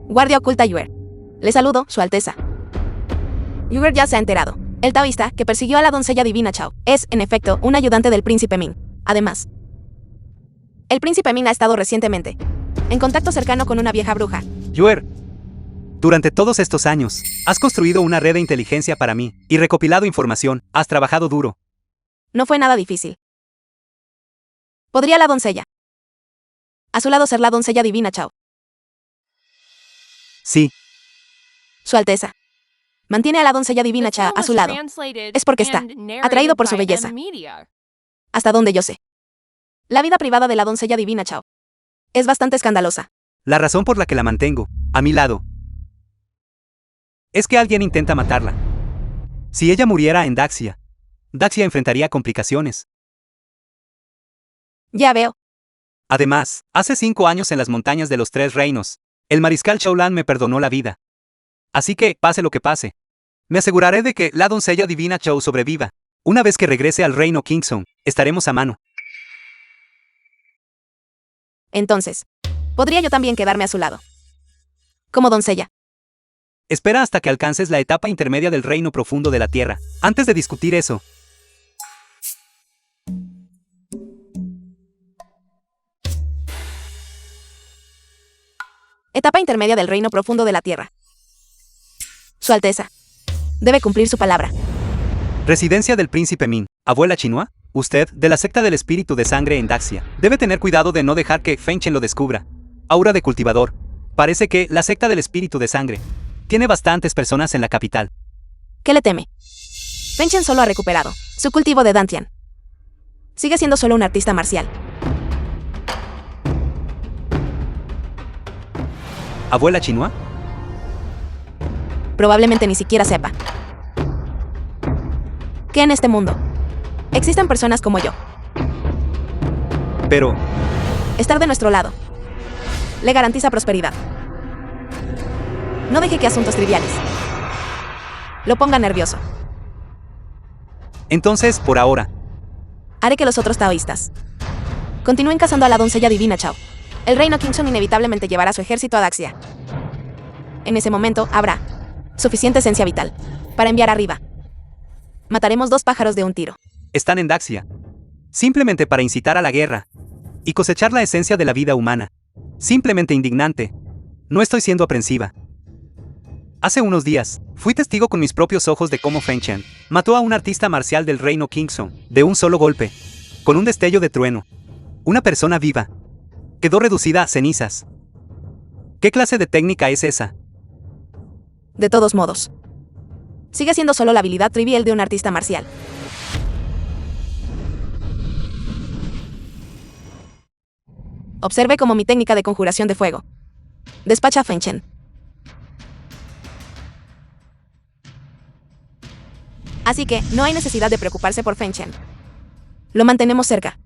Guardia oculta Yuer. Le saludo, Su Alteza. Yuer ya se ha enterado. El taoísta, que persiguió a la doncella divina Chao, es, en efecto, un ayudante del príncipe Ming. Además, el príncipe Ming ha estado recientemente en contacto cercano con una vieja bruja. Yuer. Durante todos estos años, has construido una red de inteligencia para mí y recopilado información. Has trabajado duro. No fue nada difícil. ¿Podría la doncella a su lado ser la doncella divina Chao? Sí. Su Alteza mantiene a la doncella divina Cha a su lado. Es porque está atraído por su belleza. Hasta donde yo sé. La vida privada de la doncella divina Chao es bastante escandalosa. La razón por la que la mantengo a mi lado es que alguien intenta matarla. Si ella muriera en Daxia, Daxia enfrentaría complicaciones. Ya veo. Además, hace 5 años en las montañas de los Tres Reinos, el mariscal Shaolan me perdonó la vida. Así que, pase lo que pase, me aseguraré de que la doncella divina Chao sobreviva. Una vez que regrese al reino Kingsong, estaremos a mano. Entonces, ¿podría yo también quedarme a su lado? Como doncella. Espera hasta que alcances la etapa intermedia del reino profundo de la tierra. Antes de discutir eso. Etapa intermedia del reino profundo de la tierra. Su Alteza debe cumplir su palabra. Residencia del príncipe Ming. Abuela Chinua, usted, de la secta del espíritu de sangre en Daxia, debe tener cuidado de no dejar que Feng Chen lo descubra. Aura de cultivador. Parece que la secta del espíritu de sangre tiene bastantes personas en la capital. ¿Qué le teme? Feng Chen solo ha recuperado su cultivo de Dantian. Sigue siendo solo un artista marcial. ¿Abuela Chinua? Probablemente ni siquiera sepa que en este mundo existen personas como yo. Pero estar de nuestro lado le garantiza prosperidad. No deje que asuntos triviales lo pongan nervioso. Entonces, por ahora, haré que los otros taoístas continúen cazando a la doncella divina Chao. El reino Kingsong inevitablemente llevará su ejército a Daxia. En ese momento habrá suficiente esencia vital para enviar arriba. Mataremos 2 pájaros de un tiro. Están en Daxia simplemente para incitar a la guerra y cosechar la esencia de la vida humana. Simplemente indignante. No estoy siendo aprensiva. Hace unos días, fui testigo con mis propios ojos de cómo Feng Chen mató a un artista marcial del reino Kingsong de un solo golpe, con un destello de trueno. Una persona viva quedó reducida a cenizas. ¿Qué clase de técnica es esa? De todos modos, sigue siendo solo la habilidad trivial de un artista marcial. Observe cómo mi técnica de conjuración de fuego despacha a Feng Chen. Así que no hay necesidad de preocuparse por Feng Chen. Lo mantenemos cerca,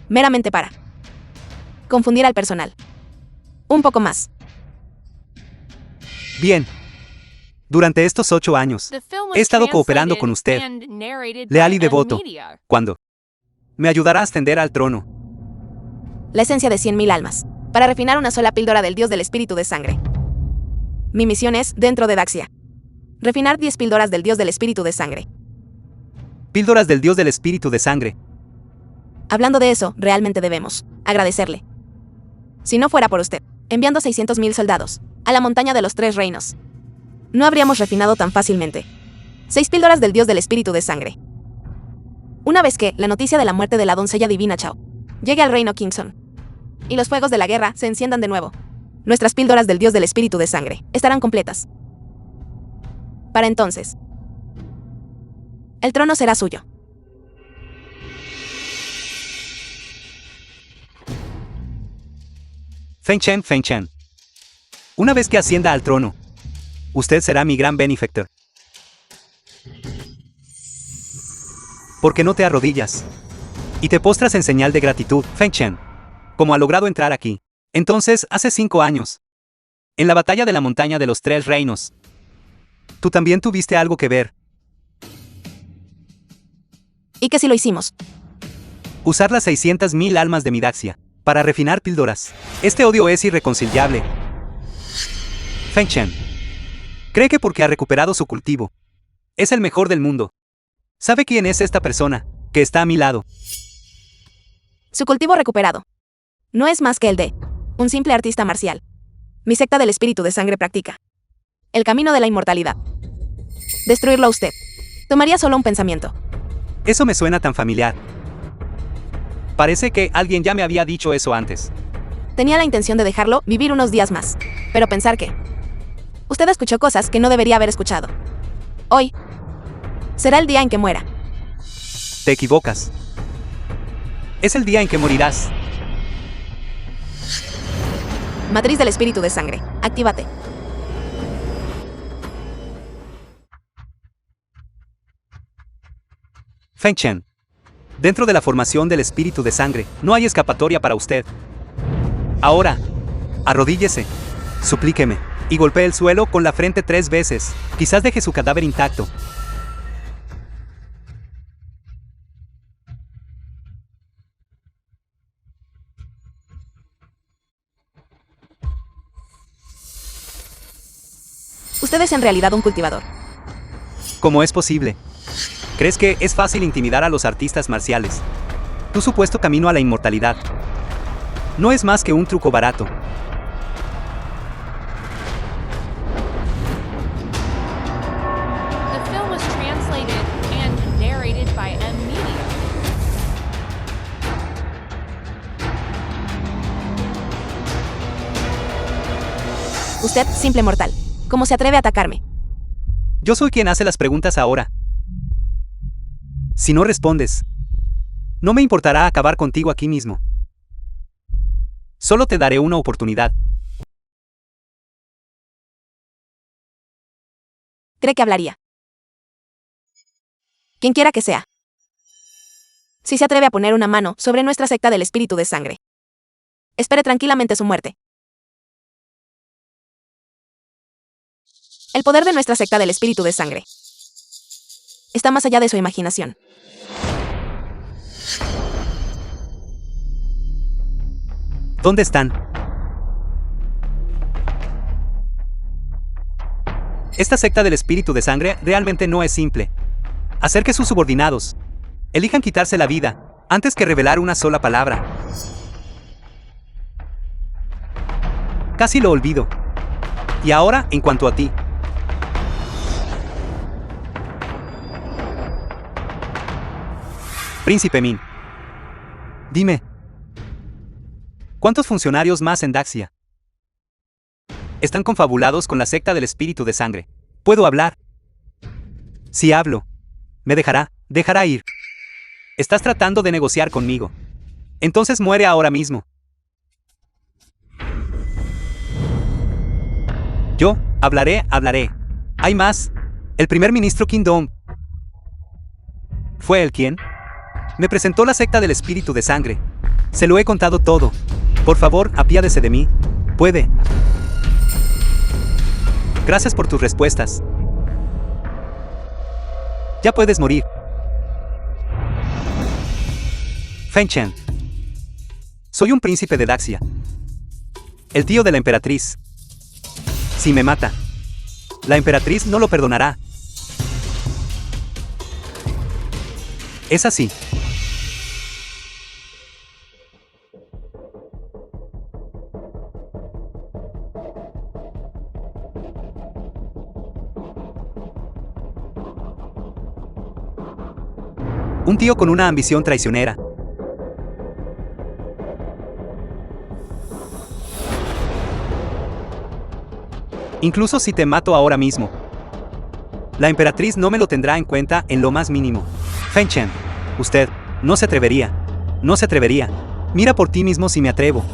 meramente para confundir al personal un poco más. Bien. Durante estos 8 años, he estado cooperando con usted, leal y devoto, cuando me ayudará a ascender al trono. La esencia de 100.000 almas, para refinar una sola píldora del dios del espíritu de sangre. Mi misión es, dentro de Daxia, refinar 10 píldoras del dios del espíritu de sangre. Píldoras del dios del espíritu de sangre. Hablando de eso, realmente debemos agradecerle. Si no fuera por usted, enviando 600.000 soldados a la montaña de los Tres Reinos, no habríamos refinado tan fácilmente 6 píldoras del dios del espíritu de sangre. Una vez que la noticia de la muerte de la doncella divina Chao llegue al reino Kingsong y los fuegos de la guerra se enciendan de nuevo, nuestras píldoras del dios del espíritu de sangre estarán completas. Para entonces, el trono será suyo. Feng Chen, Feng Chen. Una vez que ascienda al trono, usted será mi gran benefactor. ¿Por qué no te arrodillas? Y te postras en señal de gratitud, Feng Chen. Como ha logrado entrar aquí. Entonces, hace 5 años. En la batalla de la montaña de los 3 reinos. Tú también tuviste algo que ver. ¿Y qué si lo hicimos? Usar las 600.000 almas de mi Daxia para refinar píldoras. Este odio es irreconciliable. Feng Chen cree que porque ha recuperado su cultivo, es el mejor del mundo. ¿Sabe quién es esta persona que está a mi lado? Su cultivo recuperado. No es más que el de un simple artista marcial. Mi secta del espíritu de sangre practica el camino de la inmortalidad. Destruirlo a usted tomaría solo un pensamiento. Eso me suena tan familiar. Parece que alguien ya me había dicho eso antes. Tenía la intención de dejarlo vivir unos días más, pero pensar que usted escuchó cosas que no debería haber escuchado. Hoy será el día en que muera. Te equivocas. Es el día en que morirás. Matriz del espíritu de sangre, actívate. Feng Chen. Dentro de la formación del espíritu de sangre, no hay escapatoria para usted. Ahora, arrodíllese, suplíqueme, y golpee el suelo con la frente 3 veces. Quizás deje su cadáver intacto. Usted es en realidad un cultivador. ¿Cómo es posible? ¿Crees que es fácil intimidar a los artistas marciales? Tu supuesto camino a la inmortalidad no es más que un truco barato. The film was translated and narrated by M-Media. Usted, simple mortal. ¿Cómo se atreve a atacarme? Yo soy quien hace las preguntas ahora. Si no respondes, no me importará acabar contigo aquí mismo. Solo te daré una oportunidad. ¿Cree que hablaría? Quien quiera que sea. Si se atreve a poner una mano sobre nuestra secta del espíritu de sangre, espere tranquilamente su muerte. El poder de nuestra secta del espíritu de sangre está más allá de su imaginación. ¿Dónde están? Esta secta del espíritu de sangre realmente no es simple. Hacer que sus subordinados elijan quitarse la vida antes que revelar una sola palabra. Casi lo olvido. Y ahora, en cuanto a ti. Príncipe Min. Dime. ¿Cuántos funcionarios más en Daxia están confabulados con la secta del espíritu de sangre? ¿Puedo hablar? Si hablo, me dejará ir. Estás tratando de negociar conmigo. Entonces muere ahora mismo. Yo, hablaré. Hay más. El primer ministro Qin Dong. ¿Fue él quien? Me presentó la secta del espíritu de sangre. Se lo he contado todo. Por favor, apiádese de mí. Puede. Gracias por tus respuestas. Ya puedes morir. Feng Chen. Soy un príncipe de Daxia. El tío de la emperatriz. Si me mata, la emperatriz no lo perdonará. Es así. Un tío con una ambición traicionera. Incluso si te mato ahora mismo, la emperatriz no me lo tendrá en cuenta en lo más mínimo. Feng Chen, usted no se atrevería. Mira por ti mismo si me atrevo.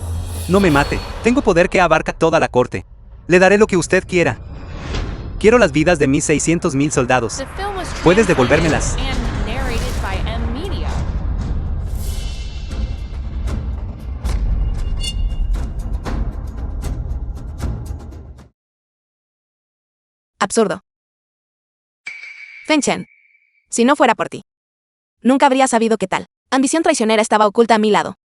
No me mate. Tengo poder que abarca toda la corte. Le daré lo que usted quiera. Quiero las vidas de mis 600.000 soldados. The film was ¿Puedes translated devolvérmelas? and narrated by M. Absurdo. Feng Chen. Si no fuera por ti, nunca habría sabido qué tal ambición traicionera estaba oculta a mi lado.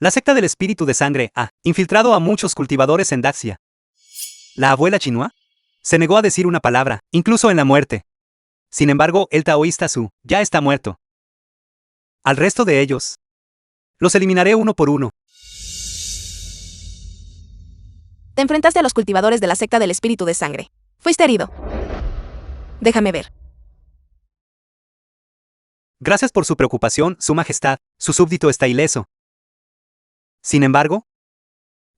La secta del espíritu de sangre ha infiltrado a muchos cultivadores en Daxia. La abuela Chinua se negó a decir una palabra, incluso en la muerte. Sin embargo, el taoísta Su ya está muerto. Al resto de ellos los eliminaré uno por uno. Te enfrentaste a los cultivadores de la secta del espíritu de sangre. Fuiste herido. Déjame ver. Gracias por su preocupación, Su Majestad. Su súbdito está ileso. Sin embargo,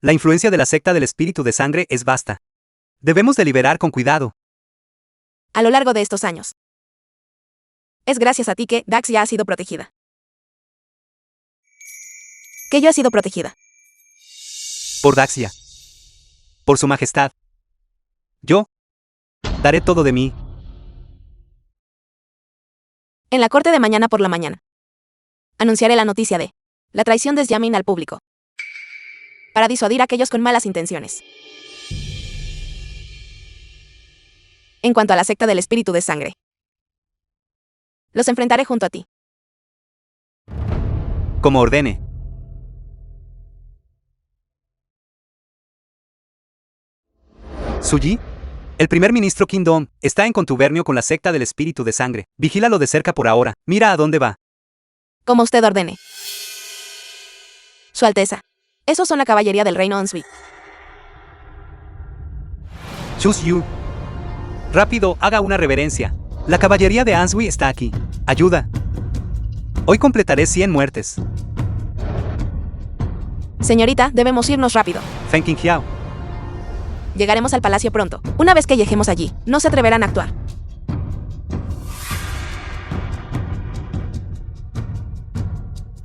la influencia de la secta del espíritu de sangre es vasta. Debemos deliberar con cuidado. A lo largo de estos años, es gracias a ti que Daxia ha sido protegida. Que yo he sido protegida. Por Daxia. Por Su Majestad. Yo daré todo de mí. En la corte de mañana por la mañana, anunciaré la noticia de la traición de Xiamin al público, para disuadir a aquellos con malas intenciones. En cuanto a la secta del espíritu de sangre, los enfrentaré junto a ti. Como ordene. Suyi, el primer ministro Kingdom, está en contubernio con la secta del espíritu de sangre. Vigílalo de cerca por ahora. Mira a dónde va. Como usted ordene. Su Alteza. Esos son la caballería del reino Ansui. Choose you. Rápido, haga una reverencia. La caballería de Ansui está aquí. Ayuda. Hoy completaré 100 muertes. Señorita, debemos irnos rápido. Feng Qingjiao. Llegaremos al palacio pronto. Una vez que lleguemos allí, no se atreverán a actuar.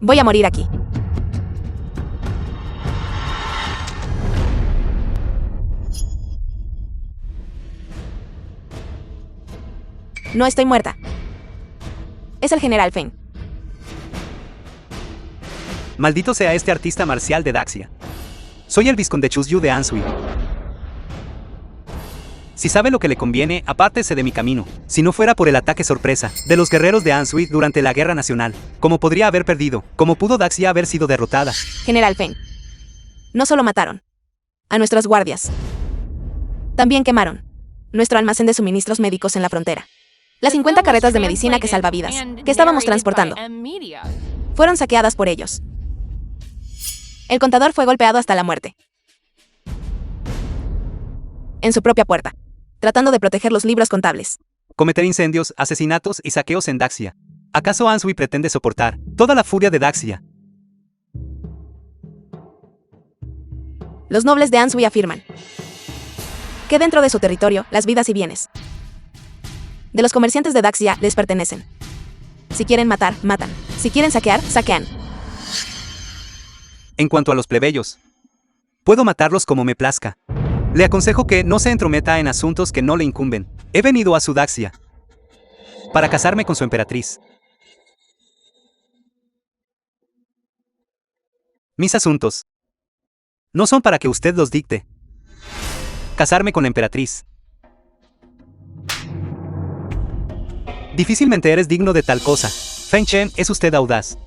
Voy a morir aquí. No estoy muerta. Es el general Feng. Maldito sea este artista marcial de Daxia. Soy el vizconde Chusyu de Ansui. Si sabe lo que le conviene, apártese de mi camino. Si no fuera por el ataque sorpresa de los guerreros de Ansui durante la Guerra Nacional, ¿cómo podría haber perdido? ¿Cómo pudo Daxia haber sido derrotada? General Feng. No solo mataron a nuestros guardias, también quemaron nuestro almacén de suministros médicos en la frontera. Las 50 carretas de medicina que salva vidas que estábamos transportando fueron saqueadas por ellos. El contador fue golpeado hasta la muerte. En su propia puerta, tratando de proteger los libros contables. Cometer incendios, asesinatos y saqueos en Daxia. ¿Acaso Ansui pretende soportar toda la furia de Daxia? Los nobles de Ansui afirman que dentro de su territorio, las vidas y bienes de los comerciantes de Daxia les pertenecen. Si quieren matar, matan. Si quieren saquear, saquean. En cuanto a los plebeyos, puedo matarlos como me plazca. Le aconsejo que no se entrometa en asuntos que no le incumben. He venido a su Daxia para casarme con su emperatriz. Mis asuntos no son para que usted los dicte. Casarme con la emperatriz. Difícilmente eres digno de tal cosa. Feng Chen, es usted audaz.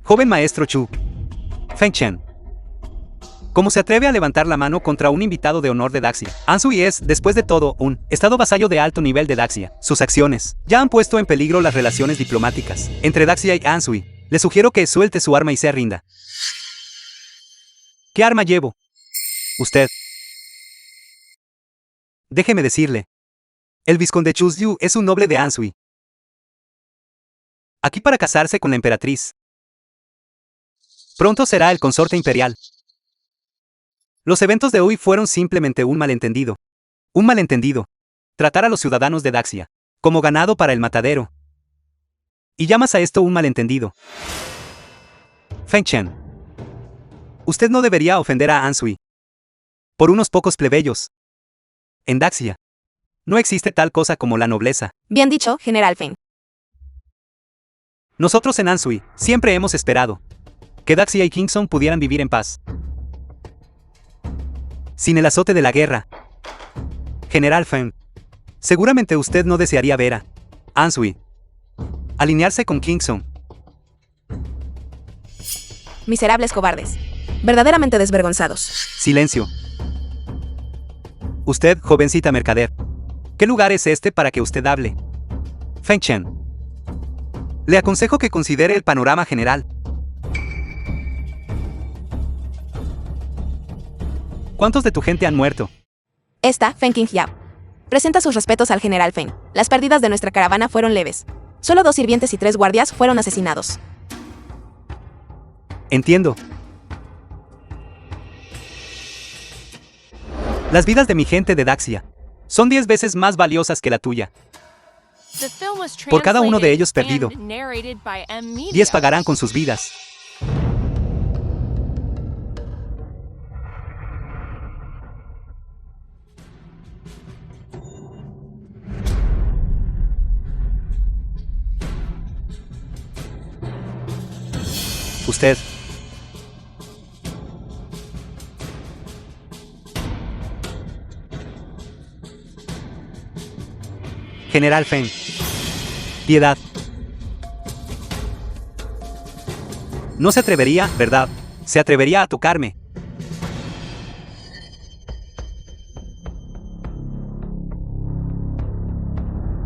Joven maestro Chu. Feng Chen. ¿Cómo se atreve a levantar la mano contra un invitado de honor de Daxia? Ansui es, después de todo, un estado vasallo de alto nivel de Daxia. Sus acciones ya han puesto en peligro las relaciones diplomáticas entre Daxia y Ansui. Le sugiero que suelte su arma y se rinda. ¿Qué arma llevo? Usted. Déjeme decirle. El vizconde Chusyu es un noble de Ansui. Aquí para casarse con la emperatriz. Pronto será el consorte imperial. Los eventos de hoy fueron simplemente un malentendido. Un malentendido. Tratar a los ciudadanos de Daxia como ganado para el matadero. ¿Y llamas a esto un malentendido? Feng Chen. Usted no debería ofender a Ansui por unos pocos plebeyos. En Daxia no existe tal cosa como la nobleza. Bien dicho, General Feng. Nosotros en Ansui siempre hemos esperado que Daxia y Kingston pudieran vivir en paz, sin el azote de la guerra. General Feng. Seguramente usted no desearía ver a Ansui alinearse con Kingston. Miserables cobardes. Verdaderamente desvergonzados. Silencio. Usted, jovencita mercader. ¿Qué lugar es este para que usted hable? Feng Chen. Le aconsejo que considere el panorama general. ¿Cuántos de tu gente han muerto? Esta, Feng Qingyao. Presenta sus respetos al general Feng. Las pérdidas de nuestra caravana fueron leves. Solo 2 sirvientes y 3 guardias fueron asesinados. Entiendo. Las vidas de mi gente de Daxia son 10 veces más valiosas que la tuya. The film was Por cada uno de ellos translated perdido, and narrated by M Media. 10 pagarán con sus vidas. Usted. General Feng. Piedad. No se atrevería, ¿verdad? Se atrevería a tocarme.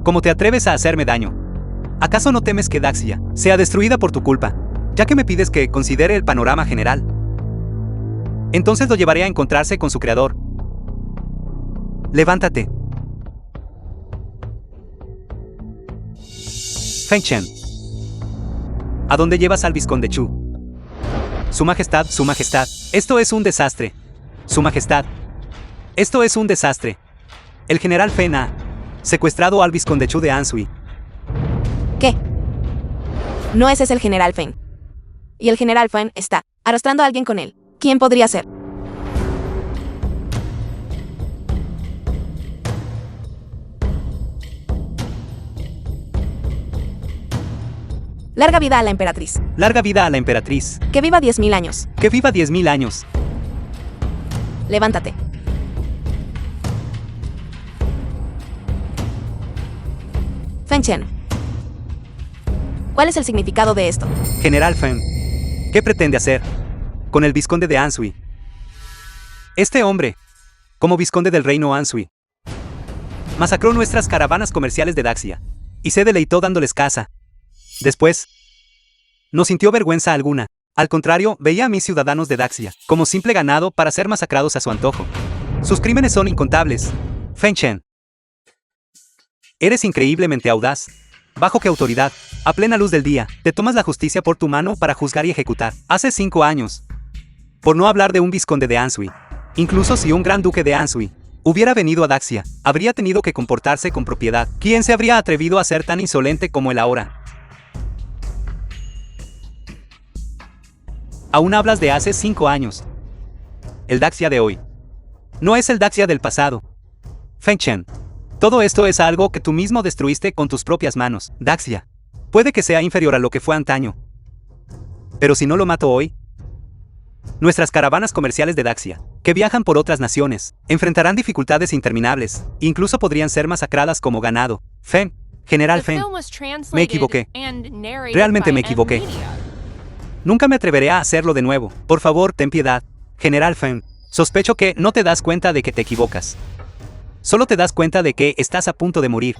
¿Cómo te atreves a hacerme daño? ¿Acaso no temes que Daxia sea destruida por tu culpa, ya que me pides que considere el panorama general? Entonces lo llevaré a encontrarse con su creador. Levántate. Feng Chen. ¿A dónde llevas al vizconde Chu? Su Majestad, Su Majestad. Esto es un desastre. Su Majestad. Esto es un desastre. El general Feng ha secuestrado al vizconde Chu de Ansui. ¿Qué? No, ese es el general Feng. Y el general Feng está arrastrando a alguien con él. ¿Quién podría ser? Larga vida a la emperatriz. Larga vida a la emperatriz. Que viva 10.000 años. Que viva 10.000 años. Levántate. Feng Chen. ¿Cuál es el significado de esto? General Feng. ¿Qué pretende hacer con el vizconde de Ansui? Este hombre, como vizconde del reino Ansui, masacró nuestras caravanas comerciales de Daxia y se deleitó dándoles caza. Después, no sintió vergüenza alguna. Al contrario, veía a mis ciudadanos de Daxia como simple ganado para ser masacrados a su antojo. Sus crímenes son incontables. Feng Chen. Eres increíblemente audaz. ¿Bajo qué autoridad, a plena luz del día, te tomas la justicia por tu mano para juzgar y ejecutar? Hace 5 años. Por no hablar de un vizconde de Ansui. Incluso si un gran duque de Ansui hubiera venido a Daxia, habría tenido que comportarse con propiedad. ¿Quién se habría atrevido a ser tan insolente como él ahora? Aún hablas de hace 5 años. El Daxia de hoy no es el Daxia del pasado. Feng Chen. Todo esto es algo que tú mismo destruiste con tus propias manos. Daxia puede que sea inferior a lo que fue antaño. Pero si no lo mato hoy, nuestras caravanas comerciales de Daxia, que viajan por otras naciones, enfrentarán dificultades interminables. Incluso podrían ser masacradas como ganado. Feng, General The Feng. film was translated Me equivoqué. and narrated Realmente by me M equivoqué. Media. Nunca me atreveré a hacerlo de nuevo. Por favor, ten piedad. General Feng. Sospecho que no te das cuenta de que te equivocas. Solo te das cuenta de que estás a punto de morir.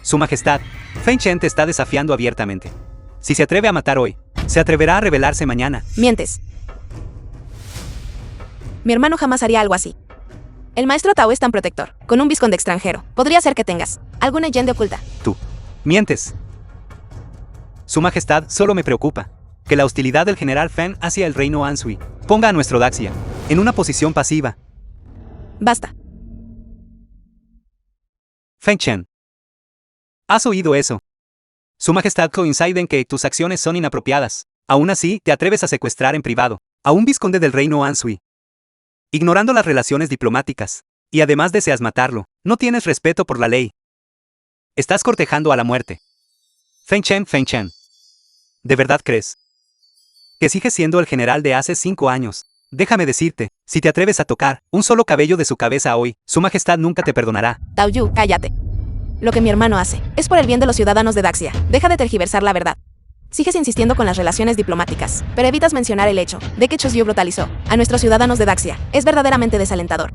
Su Majestad, Feng Chen te está desafiando abiertamente. Si se atreve a matar hoy, se atreverá a rebelarse mañana. Mientes. Mi hermano jamás haría algo así. El maestro Tao es tan protector, con un vizconde extranjero. Podría ser que tengas alguna leyenda oculta. Tú. Mientes. Su Majestad, solo me preocupa que la hostilidad del general Feng hacia el reino Ansui ponga a nuestro Daxia en una posición pasiva. Basta. Feng Chen. ¿Has oído eso? Su Majestad coincide en que tus acciones son inapropiadas. Aún así, te atreves a secuestrar en privado a un vizconde del reino Ansui, ignorando las relaciones diplomáticas, y además deseas matarlo. No tienes respeto por la ley. Estás cortejando a la muerte. Feng Chen, Feng Chen. ¿De verdad crees que sigues siendo el general de hace 5 años? Déjame decirte, si te atreves a tocar un solo cabello de su cabeza hoy, su majestad nunca te perdonará. Tao Yu, cállate. Lo que mi hermano hace es por el bien de los ciudadanos de Daxia. Deja de tergiversar la verdad. Sigues insistiendo con las relaciones diplomáticas, pero evitas mencionar el hecho de que Chusyu brutalizó a nuestros ciudadanos de Daxia. Es verdaderamente desalentador.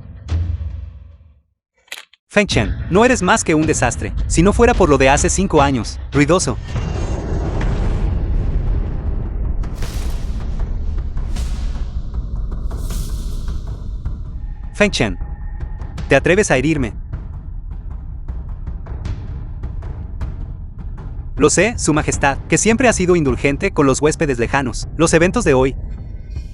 Feng Chen, no eres más que un desastre. Si no fuera por lo de hace 5 años, ruidoso. Feng Chen, ¿te atreves a herirme? Lo sé, Su Majestad, que siempre ha sido indulgente con los huéspedes lejanos. Los eventos de hoy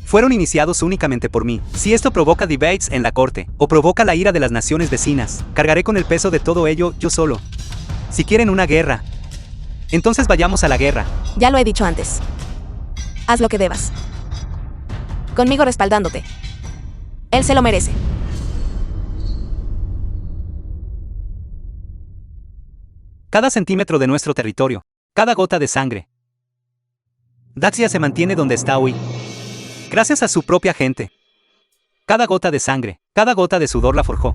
fueron iniciados únicamente por mí. Si esto provoca debates en la corte, o provoca la ira de las naciones vecinas, cargaré con el peso de todo ello yo solo. Si quieren una guerra, entonces vayamos a la guerra. Ya lo he dicho antes. Haz lo que debas. Conmigo respaldándote. Él se lo merece. Cada centímetro de nuestro territorio, cada gota de sangre. Daxia se mantiene donde está hoy, gracias a su propia gente. Cada gota de sangre, cada gota de sudor la forjó.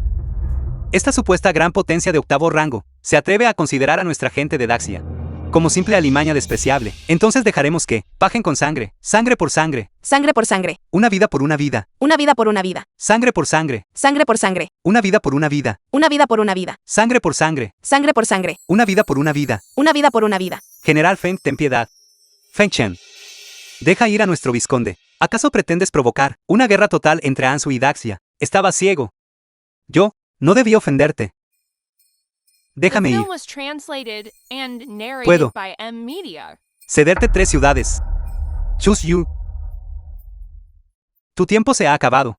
Esta supuesta gran potencia de 8º rango se atreve a considerar a nuestra gente de Daxia como simple alimaña despreciable. Entonces dejaremos que pajen con sangre, sangre por sangre. Sangre por sangre. Una vida por una vida. Una vida por una vida. Sangre por sangre. Sangre por sangre. Una vida por una vida. Una vida por una vida. Sangre por sangre. Sangre por sangre. Una vida por una vida. Una vida por una vida. General Feng, ten piedad. Feng Chen, deja ir a nuestro vizconde. ¿Acaso pretendes provocar una guerra total entre Anzu y Daxia? Estaba ciego. Yo no debí ofenderte. Déjame The ir. film was translated and narrated Puedo. by M Media. Cederte 3 ciudades. Chusyu. Tu tiempo se ha acabado.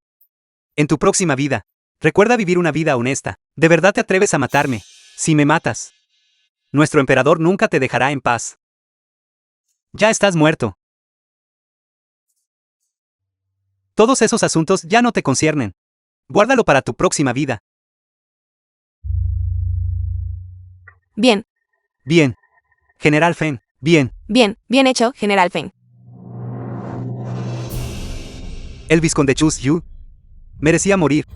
En tu próxima vida, recuerda vivir una vida honesta. ¿De verdad te atreves a matarme? Si me matas, nuestro emperador nunca te dejará en paz. Ya estás muerto. Todos esos asuntos ya no te conciernen. Guárdalo para tu próxima vida. Bien. Bien. General Feng, bien. Bien. Bien hecho, General Feng. El vizconde Chusyu merecía morir.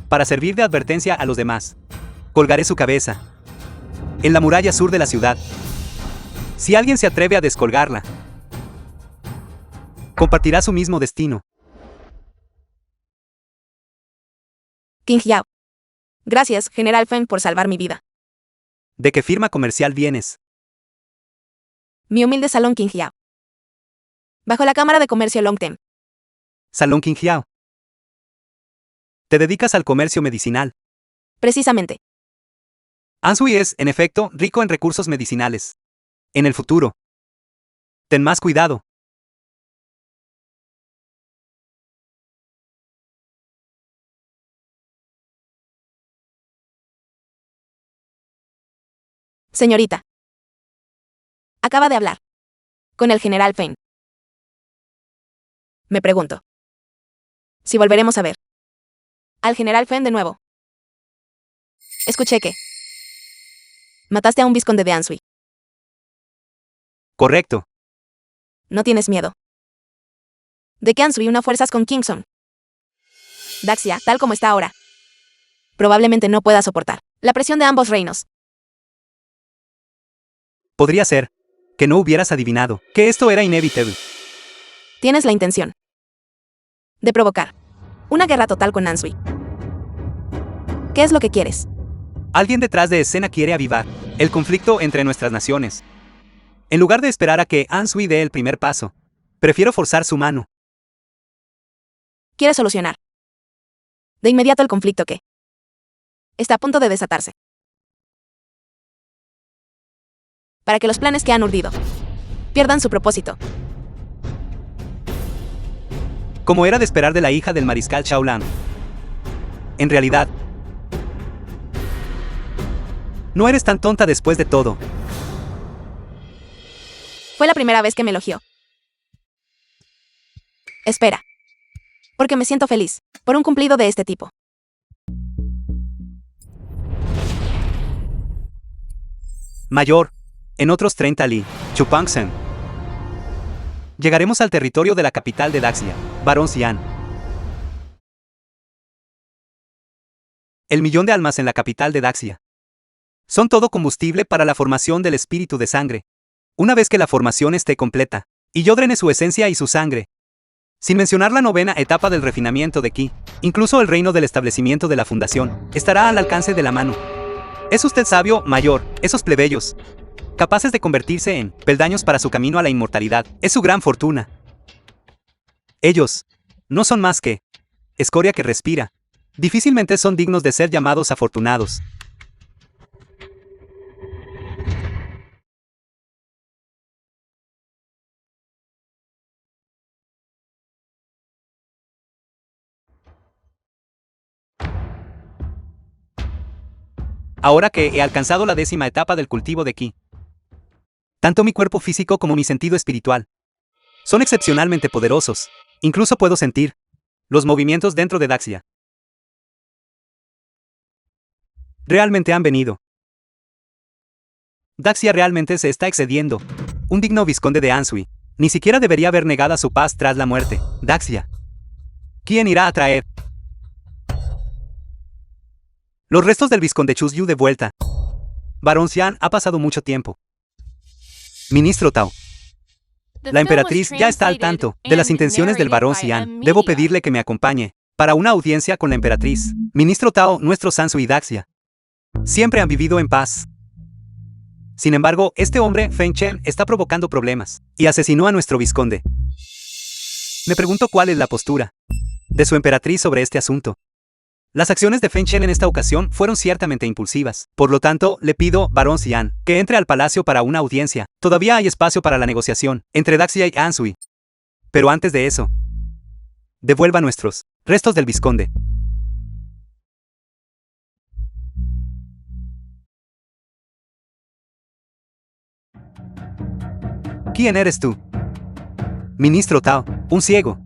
Para servir de advertencia a los demás, colgaré su cabeza en la muralla sur de la ciudad. Si alguien se atreve a descolgarla, compartirá su mismo destino. King Yao. Gracias, General Feng, por salvar mi vida. ¿De qué firma comercial vienes? Mi humilde salón King Yao. Bajo la Cámara de Comercio Longtem. Salón King Yao. Te dedicas al comercio medicinal. Precisamente. Ansui es, en efecto, rico en recursos medicinales. En el futuro, ten más cuidado. Señorita. Acaba de hablar con el General Feng. Me pregunto si volveremos a ver al General Feng de nuevo. Escuché que mataste a un vizconde de Ansui. Correcto. No tienes miedo de que Ansui una fuerzas con Kingston. Daxia, tal como está ahora, probablemente no pueda soportar la presión de ambos reinos. Podría ser que no hubieras adivinado que esto era inevitable. Tienes la intención de provocar una guerra total con Ansui. ¿Qué es lo que quieres? Alguien detrás de escena quiere avivar el conflicto entre nuestras naciones. En lugar de esperar a que Ansui dé el primer paso, prefiero forzar su mano. Quiere solucionar de inmediato el conflicto que está a punto de desatarse, para que los planes que han urdido pierdan su propósito. Como era de esperar de la hija del mariscal Shaolan. En realidad, no eres tan tonta después de todo. Fue la primera vez que me elogió. Espera, porque me siento feliz por un cumplido de este tipo. Mayor, en otros 30 li, Chupangsen. Llegaremos al territorio de la capital de Daxia. Barón Cian. El millón de almas en la capital de Daxia. Son todo combustible para la formación del espíritu de sangre. Una vez que la formación esté completa, y yo drene su esencia y su sangre. Sin mencionar la novena etapa del refinamiento de Ki, incluso el reino del establecimiento de la fundación, estará al alcance de la mano. ¿Es usted sabio, mayor? Esos plebeyos, capaces de convertirse en peldaños para su camino a la inmortalidad, es su gran fortuna. Ellos no son más que escoria que respira. Difícilmente son dignos de ser llamados afortunados. Ahora que he alcanzado la 10ª etapa del cultivo de Ki, tanto mi cuerpo físico como mi sentido espiritual son excepcionalmente poderosos. Incluso puedo sentir los movimientos dentro de Daxia. Realmente han venido. Daxia realmente se está excediendo. Un digno vizconde de Ansui ni siquiera debería haber negada su paz tras la muerte. Daxia. ¿Quién irá a traer los restos del vizconde Chusyu de vuelta? Barón Cian, ha pasado mucho tiempo. Ministro Tao. La emperatriz ya está al tanto de las intenciones del barón Cian. Debo pedirle que me acompañe para una audiencia con la emperatriz. Ministro Tao, nuestro Sansui y Daxia siempre han vivido en paz. Sin embargo, este hombre, Feng Chen, está provocando problemas y asesinó a nuestro vizconde. Me pregunto cuál es la postura de su emperatriz sobre este asunto. Las acciones de Feng Chen en esta ocasión fueron ciertamente impulsivas. Por lo tanto, le pido, barón Cian, que entre al palacio para una audiencia. Todavía hay espacio para la negociación entre Daxia y Ansui. Pero antes de eso, devuelva nuestros restos del vizconde. ¿Quién eres tú? Ministro Tao, un ciego.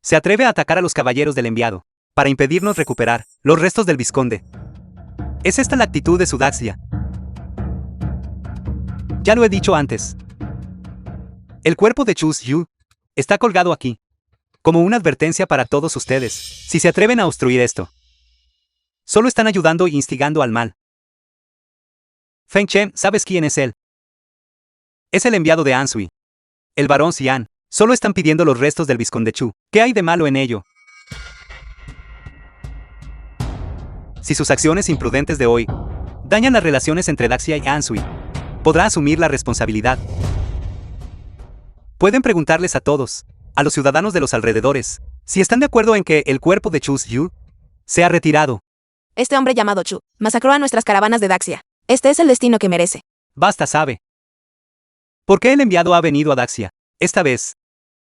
Se atreve a atacar a los caballeros del enviado para impedirnos recuperar los restos del vizconde. ¿Es esta la actitud de su Daxia? Ya lo he dicho antes. El cuerpo de Chusyu está colgado aquí, como una advertencia para todos ustedes. Si se atreven a obstruir esto, solo están ayudando e instigando al mal. Feng Chen, ¿sabes quién es él? Es el enviado de Ansui, el barón Cian. Solo están pidiendo los restos del vizconde Chu. ¿Qué hay de malo en ello? Si sus acciones imprudentes de hoy dañan las relaciones entre Daxia y Ansui, podrá asumir la responsabilidad. Pueden preguntarles a todos, a los ciudadanos de los alrededores, si están de acuerdo en que el cuerpo de Chusyu sea retirado. Este hombre llamado Chu masacró a nuestras caravanas de Daxia. Este es el destino que merece. Basta, sabe. ¿Por qué el enviado ha venido a Daxia? Esta vez,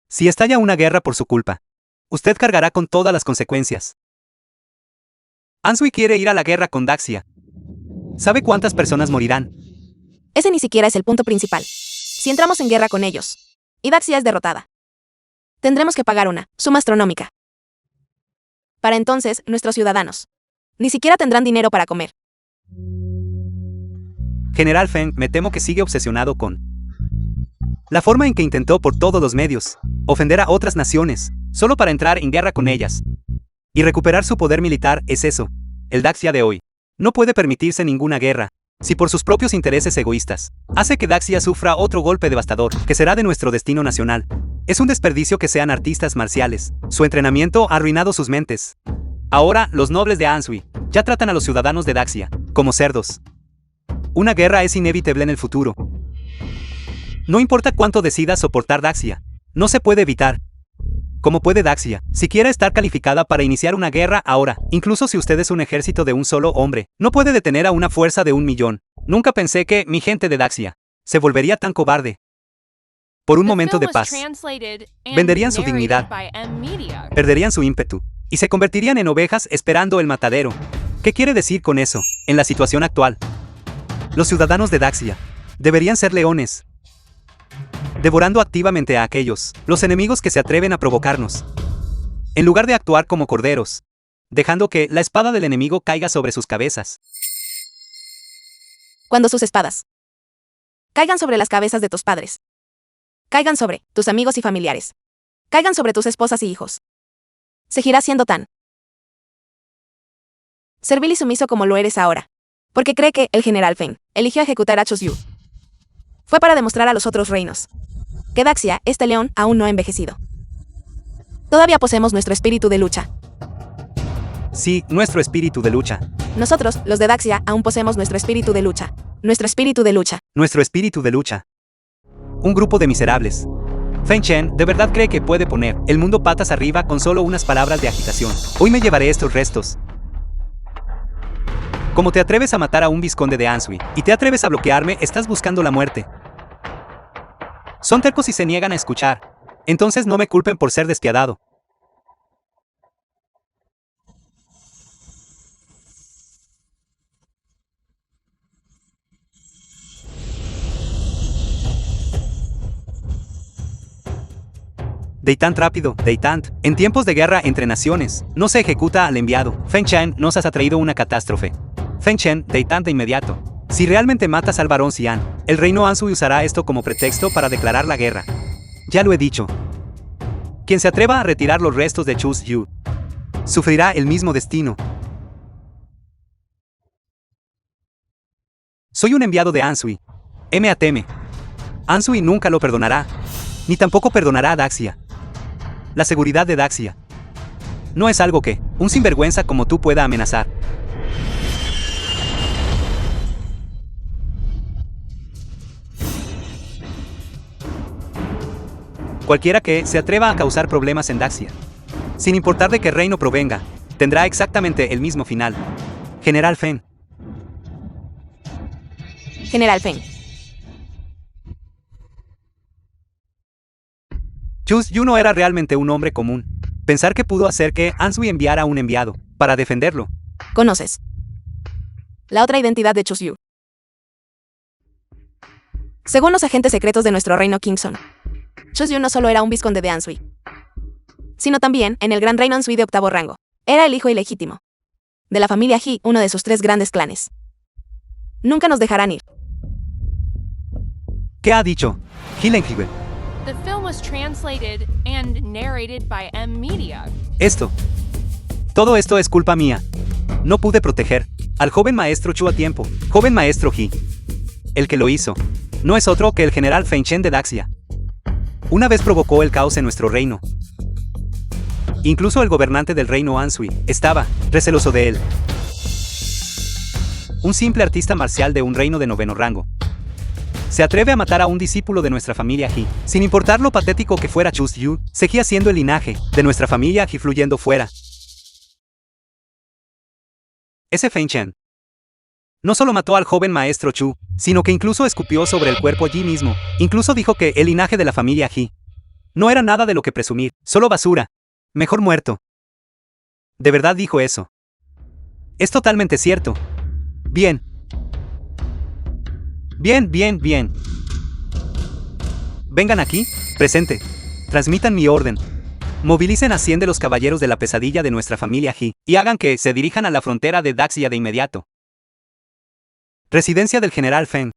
si estalla una guerra por su culpa, usted cargará con todas las consecuencias. Ansui quiere ir a la guerra con Daxia. ¿Sabe cuántas personas morirán? Ese ni siquiera es el punto principal. Si entramos en guerra con ellos, y Daxia es derrotada, tendremos que pagar una suma astronómica. Para entonces, nuestros ciudadanos ni siquiera tendrán dinero para comer. General Feng, me temo que sigue obsesionado con la forma en que intentó por todos los medios ofender a otras naciones, solo para entrar en guerra con ellas y recuperar su poder militar. Es eso. El Daxia de hoy no puede permitirse ninguna guerra. Si por sus propios intereses egoístas hace que Daxia sufra otro golpe devastador, que será de nuestro destino nacional. Es un desperdicio que sean artistas marciales. Su entrenamiento ha arruinado sus mentes. Ahora, los nobles de Ansui ya tratan a los ciudadanos de Daxia como cerdos. Una guerra es inevitable en el futuro. No importa cuánto decida soportar Daxia, no se puede evitar. ¿Cómo puede Daxia siquiera estar calificada para iniciar una guerra ahora? Incluso si usted es un ejército de un solo hombre, no puede detener a una fuerza de 1 millón. Nunca pensé que mi gente de Daxia se volvería tan cobarde. Por un momento de paz, venderían su dignidad, perderían su ímpetu y se convertirían en ovejas esperando el matadero. ¿Qué quiere decir con eso? En la situación actual, los ciudadanos de Daxia deberían ser leones, devorando activamente a aquellos, los enemigos que se atreven a provocarnos, en lugar de actuar como corderos, dejando que la espada del enemigo caiga sobre sus cabezas. Cuando sus espadas caigan sobre las cabezas de tus padres, caigan sobre tus amigos y familiares, caigan sobre tus esposas y hijos. Seguirás siendo tan servil y sumiso como lo eres ahora. Porque cree que el general Feng eligió ejecutar a Chus Yu. Fue para demostrar a los otros reinos que Daxia, este león, aún no ha envejecido. Todavía poseemos nuestro espíritu de lucha. Sí, nuestro espíritu de lucha. Nosotros, los de Daxia, aún poseemos nuestro espíritu de lucha. Nuestro espíritu de lucha. Nuestro espíritu de lucha. Un grupo de miserables. Feng Chen de verdad cree que puede poner el mundo patas arriba con solo unas palabras de agitación. Hoy me llevaré estos restos. Como te atreves a matar a un vizconde de Anshui y te atreves a bloquearme, estás buscando la muerte. Son tercos y se niegan a escuchar. Entonces no me culpen por ser despiadado. Deitant rápido, Deitant. En tiempos de guerra entre naciones, no se ejecuta al enviado. Feng Chen, nos has atraído una catástrofe. Feng Chen, Deitant de inmediato. Si realmente matas al barón Xian, el reino Anshui usará esto como pretexto para declarar la guerra. Ya lo he dicho. Quien se atreva a retirar los restos de Chus Yu sufrirá el mismo destino. Soy un enviado de Anshui. Me teme. Anshui nunca lo perdonará. Ni tampoco perdonará a Daxia. La seguridad de Daxia no es algo que un sinvergüenza como tú pueda amenazar. Cualquiera que se atreva a causar problemas en Daxia, sin importar de qué reino provenga, tendrá exactamente el mismo final. General Feng. General Feng. Chus Yu no era realmente un hombre común. Pensar que pudo hacer que Anshui enviara un enviado para defenderlo. ¿Conoces la otra identidad de Chus Yu? Según los agentes secretos de nuestro reino Kingson, Chus Yu no solo era un vizconde de Anshui, sino también, en el gran reino Anshui de octavo rango, era el hijo ilegítimo de la familia He, uno de sus 3 grandes clanes. Nunca nos dejarán ir. ¿Qué ha dicho? Hilenhiwe. The film was translated and narrated by M-Media. Todo esto es culpa mía. No pude proteger al joven maestro Chu a tiempo. Joven maestro He. El que lo hizo no es otro que el general Feng Chen de Daxia. Una vez provocó el caos en nuestro reino. Incluso el gobernante del reino Anshui estaba receloso de él. Un simple artista marcial de un reino de 9º rango se atreve a matar a un discípulo de nuestra familia He. Sin importar lo patético que fuera Chus Yu, seguía siendo el linaje de nuestra familia He fluyendo fuera. Ese Feng Chen no solo mató al joven maestro Chu, sino que incluso escupió sobre el cuerpo allí mismo. Incluso dijo que el linaje de la familia He no era nada de lo que presumir, solo basura. Mejor muerto. ¿De verdad dijo eso? Es totalmente cierto. Bien. Bien. Vengan aquí, presente. Transmitan mi orden. Movilicen a 100 de los caballeros de la pesadilla de nuestra familia He, y hagan que se dirijan a la frontera de Daxia de inmediato. Residencia del general Feng.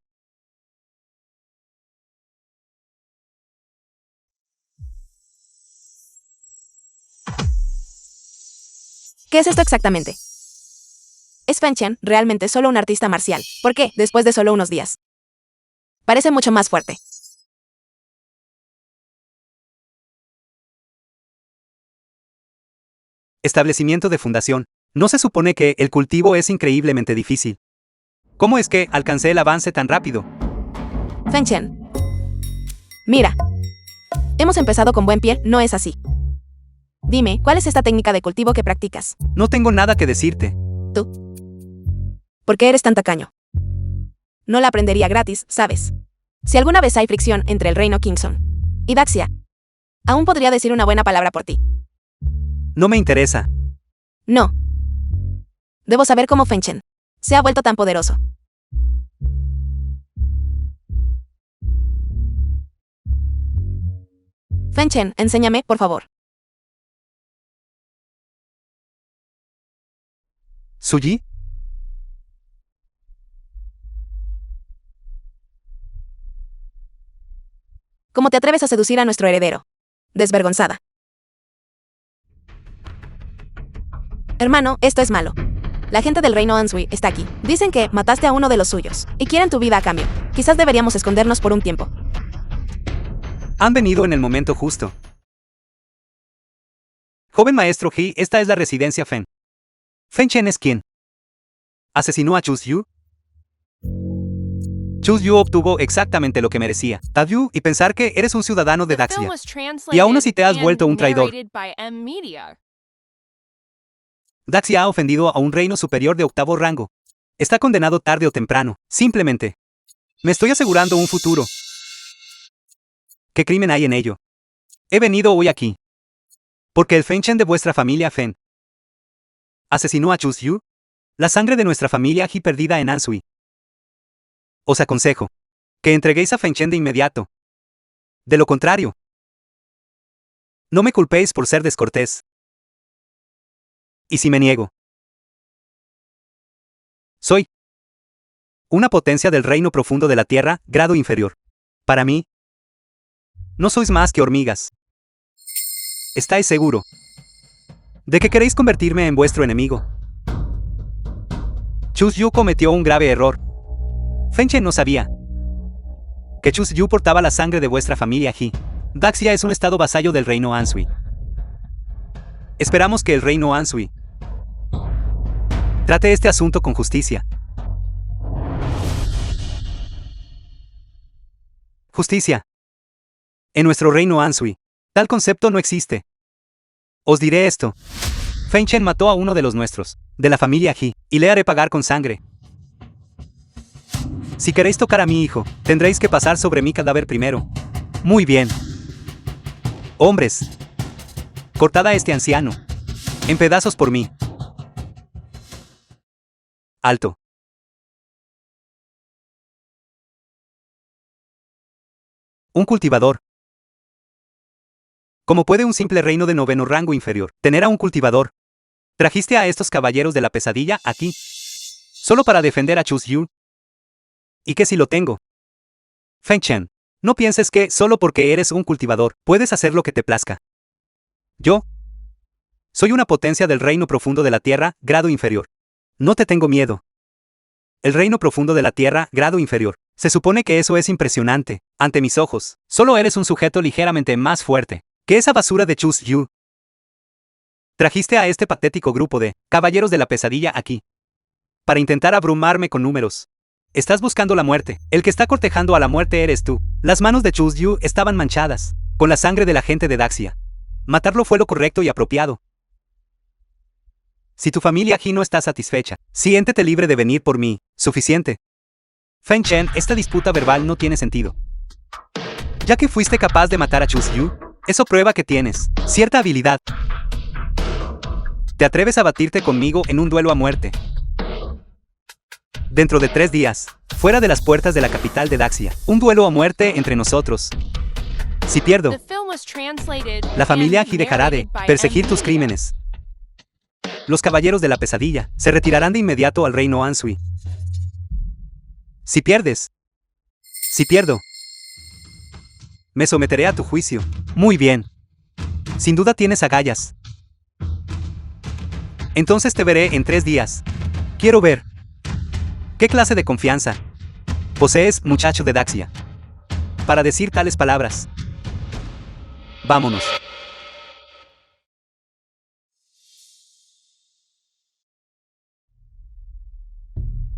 ¿Qué es esto exactamente? ¿Es Feng Chen realmente solo un artista marcial? ¿Por qué, después de solo unos días? Parece mucho más fuerte. Establecimiento de fundación. ¿No se supone que el cultivo es increíblemente difícil? ¿Cómo es que alcancé el avance tan rápido? Feng Chen. Mira. Hemos empezado con buen pie, ¿no es así? Dime, ¿cuál es esta técnica de cultivo que practicas? No tengo nada que decirte. ¿Tú? ¿Por qué eres tan tacaño? No la aprendería gratis, ¿sabes? Si alguna vez hay fricción entre el reino Kingson y Daxia, aún podría decir una buena palabra por ti. No me interesa. No. Debo saber cómo Feng Chen se ha vuelto tan poderoso. Feng Chen, enséñame, por favor. ¿Suyi? ¿Cómo te atreves a seducir a nuestro heredero? Desvergonzada. Hermano, esto es malo. La gente del reino Ansui está aquí. Dicen que mataste a uno de los suyos y quieren tu vida a cambio. Quizás deberíamos escondernos por un tiempo. Han venido en el momento justo. Joven maestro He, esta es la residencia Fen. Fen Chen es quien asesinó a Chus-Yu. Chus-Yu obtuvo exactamente lo que merecía. Tadyu, y pensar que eres un ciudadano de The film Daxia. was translated Y aún así te has and vuelto un traidor. narrated by M Media. Daxia ha ofendido a un reino superior de octavo rango. Está condenado tarde o temprano. Simplemente. Me estoy asegurando un futuro. ¿Qué crimen hay en ello? He venido hoy aquí porque el Fen Chen de vuestra familia Fen asesinó a Chus-Yu. La sangre de nuestra familia He perdida en Ansui. Os aconsejo que entreguéis a Fen Chen de inmediato. De lo contrario, no me culpéis por ser descortés. ¿Y si me niego? Soy una potencia del reino profundo de la tierra, grado inferior. Para mí, no sois más que hormigas. ¿Estáis seguro de que queréis convertirme en vuestro enemigo? Chus-Yu cometió un grave error. Fen Chen no sabía que Chus-Yu portaba la sangre de vuestra familia He. Daxia es un estado vasallo del reino Ansui. Esperamos que el reino Ansui trate este asunto con justicia. Justicia. En nuestro reino Ansui, tal concepto no existe. Os diré esto. Fen Chen mató a uno de los nuestros, de la familia He, y le haré pagar con sangre. Si queréis tocar a mi hijo, tendréis que pasar sobre mi cadáver primero. Muy bien. Hombres, cortad a este anciano en pedazos por mí. Alto. Un cultivador. ¿Cómo puede un simple reino de noveno rango inferior tener a un cultivador? Trajiste a estos caballeros de la pesadilla aquí solo para defender a Chus-Yu. ¿Y qué si lo tengo? Fen Chen, no pienses que, solo porque eres un cultivador, puedes hacer lo que te plazca. Yo soy una potencia del reino profundo de la tierra, grado inferior. No te tengo miedo. El reino profundo de la tierra, grado inferior. Se supone que eso es impresionante. Ante mis ojos, solo eres un sujeto ligeramente más fuerte que esa basura de Chus-Yu. Trajiste a este patético grupo de caballeros de la pesadilla aquí para intentar abrumarme con números. Estás buscando la muerte. El que está cortejando a la muerte eres tú. Las manos de Chus-Yu estaban manchadas con la sangre de la gente de Daxia. Matarlo fue lo correcto y apropiado. Si tu familia He no está satisfecha, siéntete libre de venir por mí. Suficiente. Fen Chen, esta disputa verbal no tiene sentido. Ya que fuiste capaz de matar a Chus-Yu, eso prueba que tienes cierta habilidad. ¿Te atreves a batirte conmigo en un duelo a muerte? Dentro de 3 días, fuera de las puertas de la capital de Daxia, un duelo a muerte entre nosotros. Si pierdo, The film was translated la familia and He dejará de narrated by perseguir M tus Media. crímenes. Los caballeros de la pesadilla se retirarán de inmediato al reino Ansui. Si pierdo, me someteré a tu juicio. Muy bien. Sin duda tienes agallas. Entonces te veré en 3 días. Quiero ver qué clase de confianza posees, muchacho de Daxia, para decir tales palabras. Vámonos.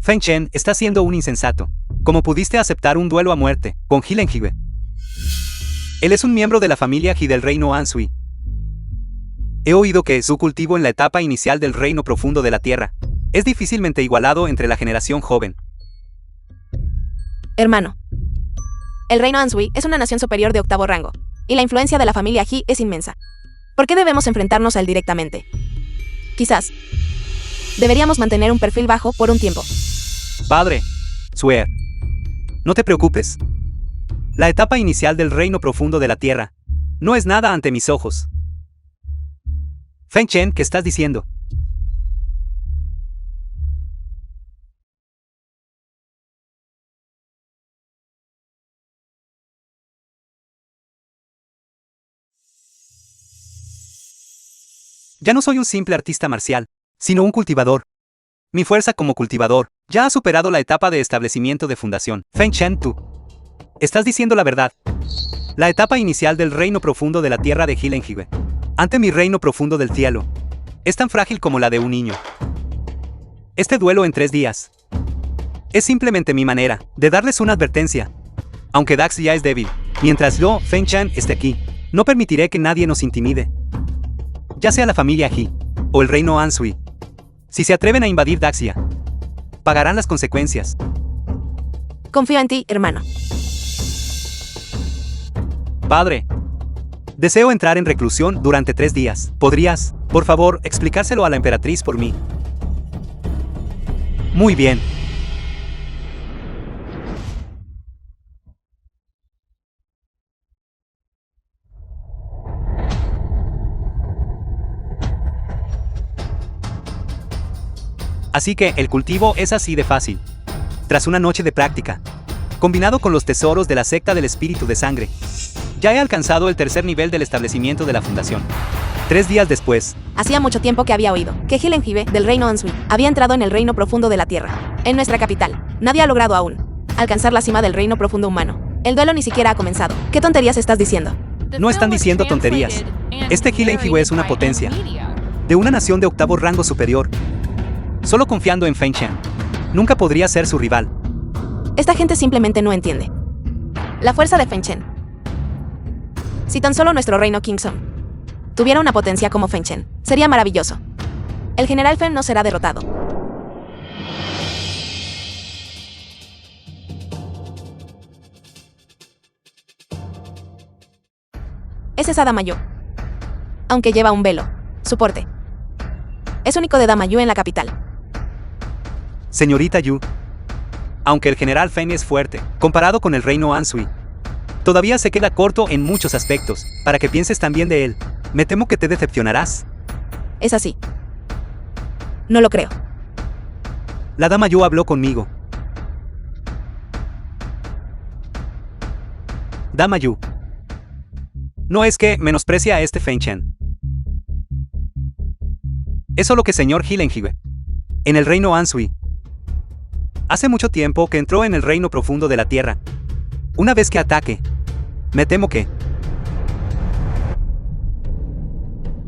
Fen Chen está siendo un insensato. ¿Cómo pudiste aceptar un duelo a muerte con Hilenjiwe? Él es un miembro de la familia He del reino Ansui. He oído que su cultivo en la etapa inicial del reino profundo de la tierra es difícilmente igualado entre la generación joven. Hermano. El reino Ansui es una nación superior de octavo rango, y la influencia de la familia He es inmensa. ¿Por qué debemos enfrentarnos a él directamente? Quizás deberíamos mantener un perfil bajo por un tiempo. Padre, Swear, no te preocupes. La etapa inicial del reino profundo de la tierra no es nada ante mis ojos. Fen Chen, ¿qué estás diciendo? Ya no soy un simple artista marcial, sino un cultivador. Mi fuerza como cultivador ya ha superado la etapa de establecimiento de fundación. Feng Shen, tú estás diciendo la verdad. La etapa inicial del reino profundo de la tierra de Hilenjiwe, ante mi reino profundo del cielo, es tan frágil como la de un niño. Este duelo en 3 días es simplemente mi manera de darles una advertencia. Aunque Dax ya es débil, mientras yo, Feng Shen, esté aquí, no permitiré que nadie nos intimide. Ya sea la familia He o el reino Ansui. Si se atreven a invadir Daxia, pagarán las consecuencias. Confío en ti, hermano. Padre, deseo entrar en reclusión durante 3 días. ¿Podrías, por favor, explicárselo a la emperatriz por mí? Muy bien. Así que el cultivo es así de fácil. Tras una noche de práctica, combinado con los tesoros de la secta del espíritu de sangre, ya he alcanzado el 3er nivel del establecimiento de la fundación. 3 días después, Hacía mucho tiempo que había oído que Hilenjiwe, del reino Ansui, había entrado en el reino profundo de la tierra. En nuestra capital, nadie ha logrado aún alcanzar la cima del reino profundo humano. El duelo ni siquiera ha comenzado. ¿Qué tonterías estás diciendo? no están diciendo tonterías. Este Hilenjiwe es una potencia, de una nación de 8º rango superior. Solo confiando en Feng Shen, nunca podría ser su rival. Esta gente simplemente no entiende la fuerza de Feng Shen. Si tan solo nuestro reino Kingsong tuviera una potencia como Feng Shen, sería maravilloso. El general Feng no será derrotado. Ese es Adamayu. Aunque lleva un velo, su porte es único de Damayu en la capital. Señorita Yu, aunque el general Feng es fuerte, comparado con el reino Ansui, todavía se queda corto en muchos aspectos, para que pienses también de él. Me temo que te decepcionarás. Es así. No lo creo. La dama Yu habló conmigo. Dama Yu, no es que menosprecie a este Feng Shen. Es solo que señor Hilenjiwe, en el reino Ansui, hace mucho tiempo que entró en el reino profundo de la tierra. Una vez que ataque, me temo que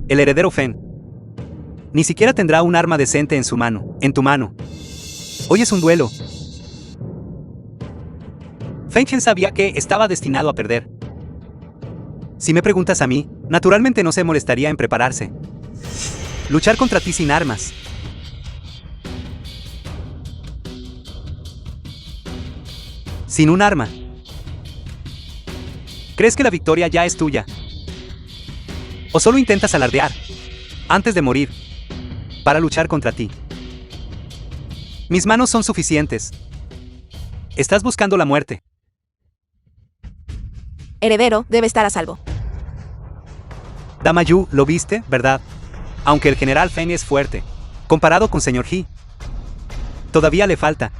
el heredero Feng ni siquiera tendrá un arma decente en su mano, en tu mano. Hoy es un duelo. Feng Shen sabía que estaba destinado a perder. Si me preguntas a mí, naturalmente no se molestaría en prepararse. Luchar contra ti sin armas. Sin un arma. ¿Crees que la victoria ya es tuya? ¿O solo intentas alardear, antes de morir, para luchar contra ti? Mis manos son suficientes. Estás buscando la muerte. Heredero debe estar a salvo. Dama Yu, ¿lo viste, verdad? Aunque el general Feng es fuerte, comparado con señor He, todavía le falta.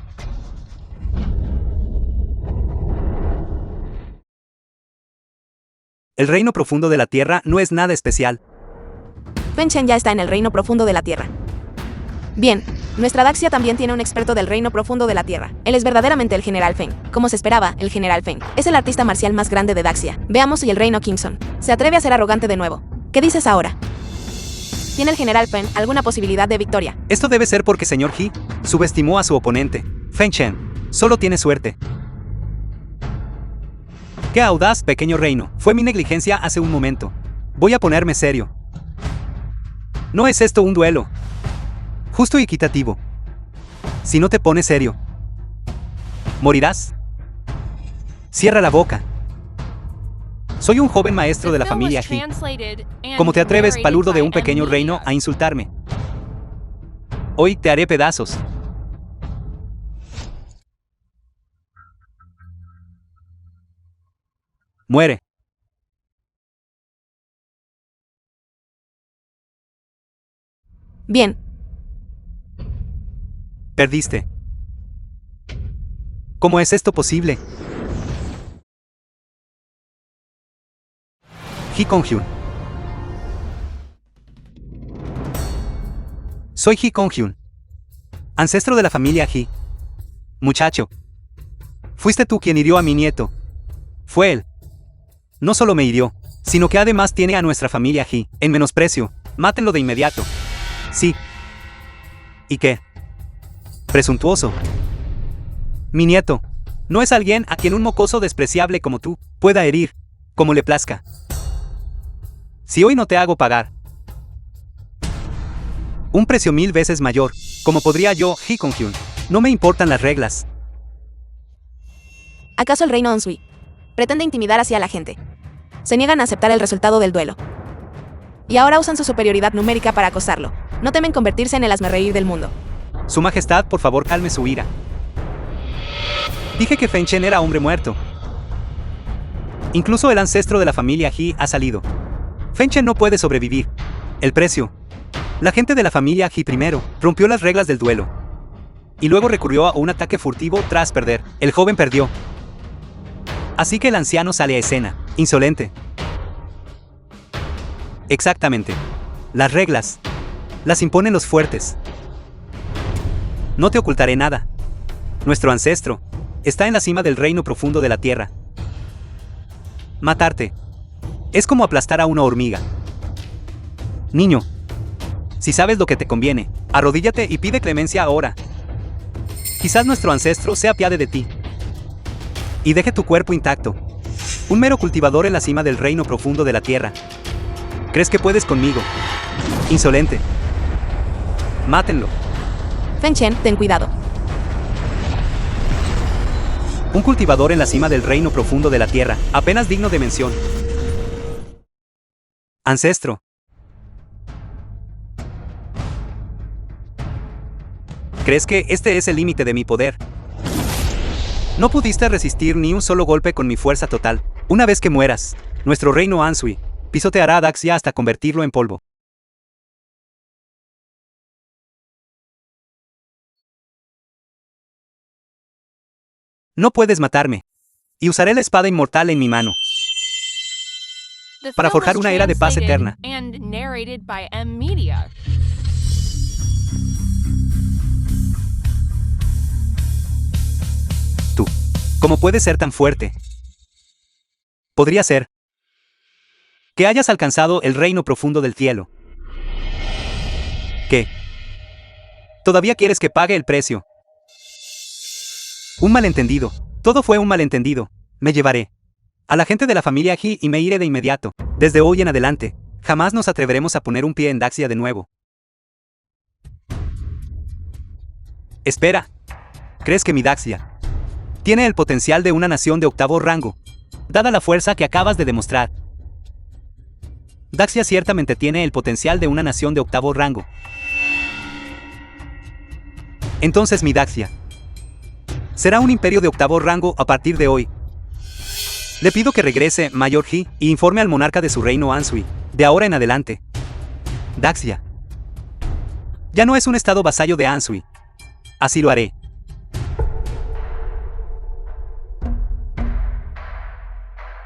El reino profundo de la tierra no es nada especial. Feng Shen ya está en el reino profundo de la tierra. Bien, nuestra Daxia también tiene un experto del reino profundo de la tierra. Él es verdaderamente el general Feng. Como se esperaba, el general Feng es el artista marcial más grande de Daxia. Veamos si el reino Kingsong se atreve a ser arrogante de nuevo. ¿Qué dices ahora? ¿Tiene el general Feng alguna posibilidad de victoria? Esto debe ser porque señor He subestimó a su oponente. Feng Shen solo tiene suerte. ¡Qué audaz, pequeño reino! Fue mi negligencia hace un momento. Voy a ponerme serio. No es esto un duelo justo y equitativo. Si no te pones serio, morirás. Cierra la boca. Soy un joven maestro de la familia He. ¿Cómo te atreves, palurdo de un pequeño reino, a insultarme? Hoy te haré pedazos. Muere. Bien. Perdiste. ¿Cómo es esto posible? He Kong-hyun. Soy Hee Kong-hyun, ancestro de la familia Hee. Muchacho, fuiste tú quien hirió a mi nieto. Fue él. No solo me hirió, sino que además tiene a nuestra familia Hee en menosprecio. Mátenlo de inmediato. Sí. ¿Y qué? Presuntuoso. Mi nieto no es alguien a quien un mocoso despreciable como tú pueda herir, como le plazca. Si hoy no te hago pagar un precio 1000 veces mayor, como podría yo, Hee Kong-hyun, no me importan las reglas. ¿Acaso el reino Onsui pretende intimidar así a la gente? Se niegan a aceptar el resultado del duelo. Y ahora usan su superioridad numérica para acosarlo. No temen convertirse en el hazmerreír del mundo. Su majestad, por favor, calme su ira. Dije que Feng Chen era hombre muerto. Incluso el ancestro de la familia Hee ha salido. Feng Chen no puede sobrevivir. El precio. La gente de la familia Hee primero rompió las reglas del duelo. Y luego recurrió a un ataque furtivo tras perder. El joven perdió. Así que el anciano sale a escena, insolente. Exactamente. Las reglas las imponen los fuertes. No te ocultaré nada. Nuestro ancestro está en la cima del reino profundo de la tierra. Matarte es como aplastar a una hormiga. Niño, si sabes lo que te conviene, arrodíllate y pide clemencia ahora. Quizás nuestro ancestro se apiade de ti y deje tu cuerpo intacto. Un mero cultivador en la cima del reino profundo de la tierra. ¿Crees que puedes conmigo? Insolente. Mátenlo. Feng Chen, ten cuidado. Un cultivador en la cima del reino profundo de la tierra, apenas digno de mención. Ancestro. ¿Crees que este es el límite de mi poder? No pudiste resistir ni un solo golpe con mi fuerza total. Una vez que mueras, nuestro reino Ansui pisoteará a Daxia hasta convertirlo en polvo. No puedes matarme. Y usaré la espada inmortal en mi mano The para film forjar was una era de paz translated eterna. and narrated by M Media. Tú. ¿Cómo puedes ser tan fuerte? Podría ser que hayas alcanzado el reino profundo del cielo. ¿Qué? ¿Todavía quieres que pague el precio? Un malentendido. Todo fue un malentendido. Me llevaré a la gente de la familia Hee y me iré de inmediato. Desde hoy en adelante, jamás nos atreveremos a poner un pie en Daxia de nuevo. Espera. ¿Crees que mi Daxia tiene el potencial de una nación de octavo rango, dada la fuerza que acabas de demostrar? Daxia ciertamente tiene el potencial de una nación de octavo rango. Entonces mi Daxia será un imperio de octavo rango a partir de hoy. Le pido que regrese, Mayor Hee, y informe al monarca de su reino Ansui, de ahora en adelante. Daxia ya no es un estado vasallo de Ansui. Así lo haré.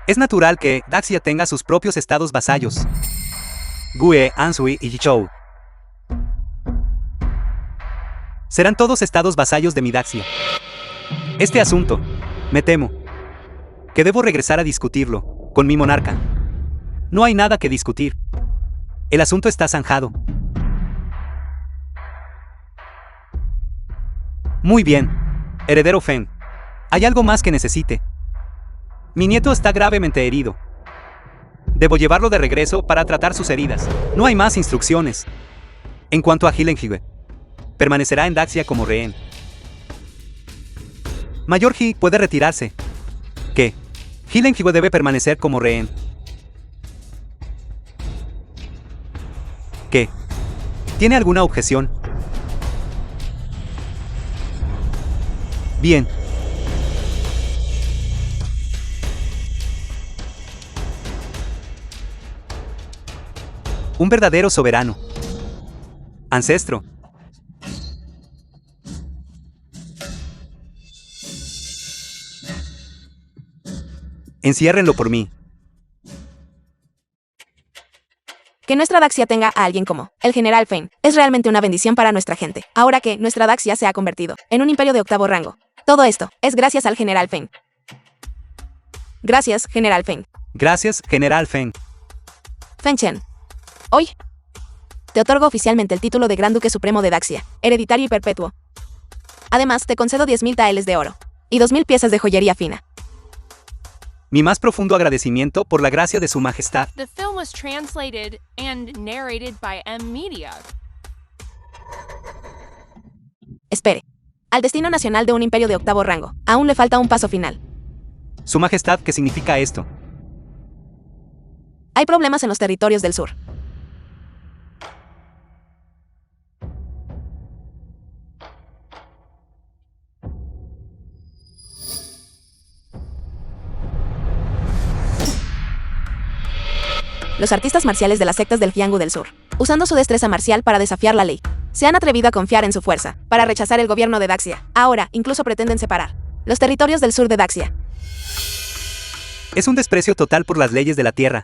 Es natural que Daxia tenga sus propios estados vasallos. Gue, Ansui y Yichou serán todos estados vasallos de mi Daxia. Este asunto, me temo que debo regresar a discutirlo con mi monarca. No hay nada que discutir. El asunto está zanjado. Muy bien, heredero Feng. ¿Hay algo más que necesite? Mi nieto está gravemente herido. Debo llevarlo de regreso para tratar sus heridas. No hay más instrucciones. En cuanto a Hilenhige, permanecerá en Daxia como rehén. Mayor Hee puede retirarse. ¿Qué? Hilenhige debe permanecer como rehén. ¿Qué? ¿Tiene alguna objeción? Bien. Un verdadero soberano. Ancestro. Enciérrenlo por mí. Que nuestra Daxia tenga a alguien como el general Fane es realmente una bendición para nuestra gente, ahora que nuestra Daxia se ha convertido en un imperio de octavo rango. Todo esto es gracias al general Fane. Gracias, general Fane. Gracias, General Feng. Feng Chen. Hoy te otorgo oficialmente el título de Gran Duque Supremo de Daxia, hereditario y perpetuo. Además, te concedo 10.000 taeles de oro y 2.000 piezas de joyería fina. Mi más profundo agradecimiento por la gracia de su majestad. The film was translated and narrated by M Media. Espere. Al destino nacional de un imperio de octavo rango, aún le falta un paso final. Su majestad, ¿qué significa esto? Hay problemas en los territorios del sur. Los artistas marciales de las sectas del Jianghu del Sur, usando su destreza marcial para desafiar la ley, se han atrevido a confiar en su fuerza para rechazar el gobierno de Daxia. Ahora, incluso pretenden separar los territorios del sur de Daxia. Es un desprecio total por las leyes de la tierra.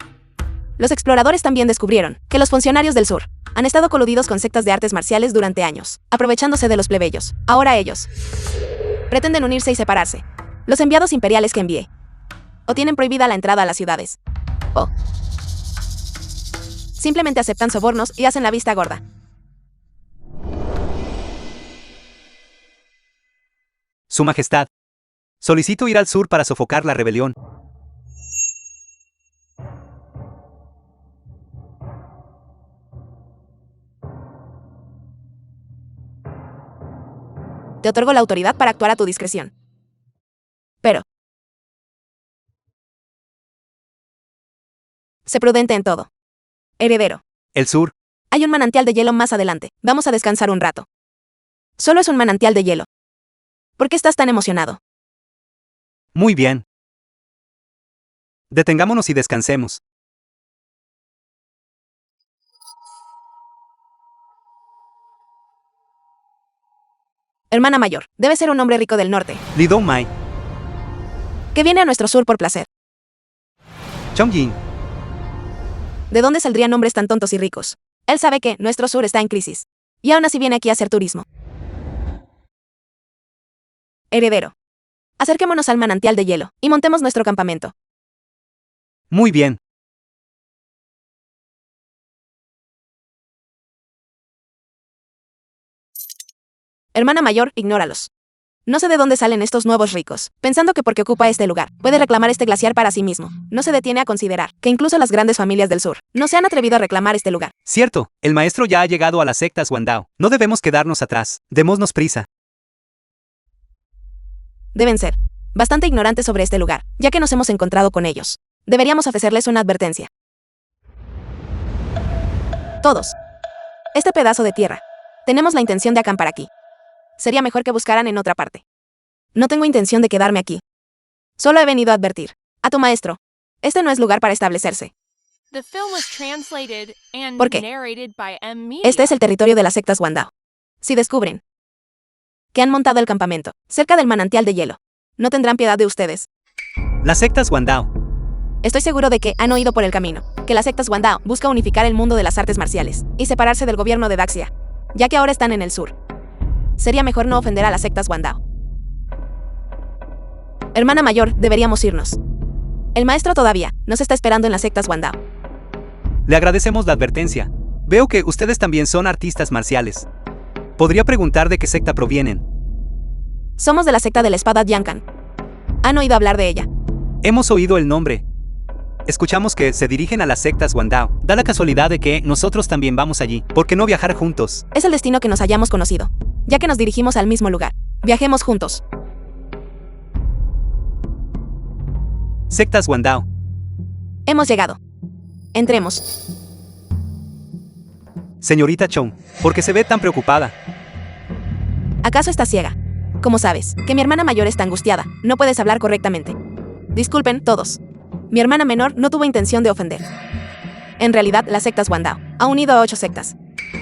Los exploradores también descubrieron que los funcionarios del sur han estado coludidos con sectas de artes marciales durante años, aprovechándose de los plebeyos. Ahora ellos pretenden unirse y separarse. Los enviados imperiales que envié o tienen prohibida la entrada a las ciudades, o simplemente aceptan sobornos y hacen la vista gorda. Su majestad. Solicito ir al sur para sofocar la rebelión. Te otorgo la autoridad para actuar a tu discreción. Pero sé prudente en todo. Heredero. El sur. Hay un manantial de hielo más adelante. Vamos a descansar un rato. Solo es un manantial de hielo. ¿Por qué estás tan emocionado? Muy bien. Detengámonos y descansemos. Hermana mayor, debe ser un hombre rico del norte, Li Dongmai. que viene a nuestro sur por placer. Chongjin. ¿De dónde saldrían hombres tan tontos y ricos? Él sabe que nuestro sur está en crisis. Y aún así viene aquí a hacer turismo. Heredero. Acerquémonos al manantial de hielo y montemos nuestro campamento. Muy bien. Hermana mayor, ignóralos. No sé de dónde salen estos nuevos ricos, pensando que porque ocupa este lugar, puede reclamar este glaciar para sí mismo. No se detiene a considerar que incluso las grandes familias del sur no se han atrevido a reclamar este lugar. Cierto, el maestro ya ha llegado a las sectas Wandao. No debemos quedarnos atrás. Démonos prisa. Deben ser bastante ignorantes sobre este lugar, ya que nos hemos encontrado con ellos. Deberíamos ofrecerles una advertencia. Todos. Este pedazo de tierra. Tenemos la intención de acampar aquí. Sería mejor que buscaran en otra parte. No tengo intención de quedarme aquí. Solo he venido a advertir a tu maestro. Este no es lugar para establecerse. The film was translated and ¿Por qué? narrated by M Media. Este es el territorio de las sectas Wandao. Si descubren que han montado el campamento cerca del manantial de hielo, no tendrán piedad de ustedes. Las sectas Wandao. Estoy seguro de que han oído por el camino que las sectas Wandao busca unificar el mundo de las artes marciales y separarse del gobierno de Daxia, ya que ahora están en el sur. Sería mejor no ofender a las sectas Wandao. Hermana mayor, deberíamos irnos. El maestro todavía nos está esperando en las sectas Wandao. Le agradecemos la advertencia. Veo que ustedes también son artistas marciales. ¿Podría preguntar de qué secta provienen? Somos de la secta de la espada Yankan. ¿Han oído hablar de ella? Hemos oído el nombre. Escuchamos que se dirigen a las sectas Wandao. Da la casualidad de que nosotros también vamos allí. ¿Por qué no viajar juntos? Es el destino que nos hayamos conocido, ya que nos dirigimos al mismo lugar. Viajemos juntos. Sectas Wandao. Hemos llegado. Entremos. Señorita Chong, ¿por qué se ve tan preocupada? ¿Acaso estás ciega? ¿Cómo sabes que mi hermana mayor está angustiada? No puedes hablar correctamente. Disculpen, todos. Mi hermana menor no tuvo intención de ofender. En realidad, las sectas Wandao ha unido a 8 sectas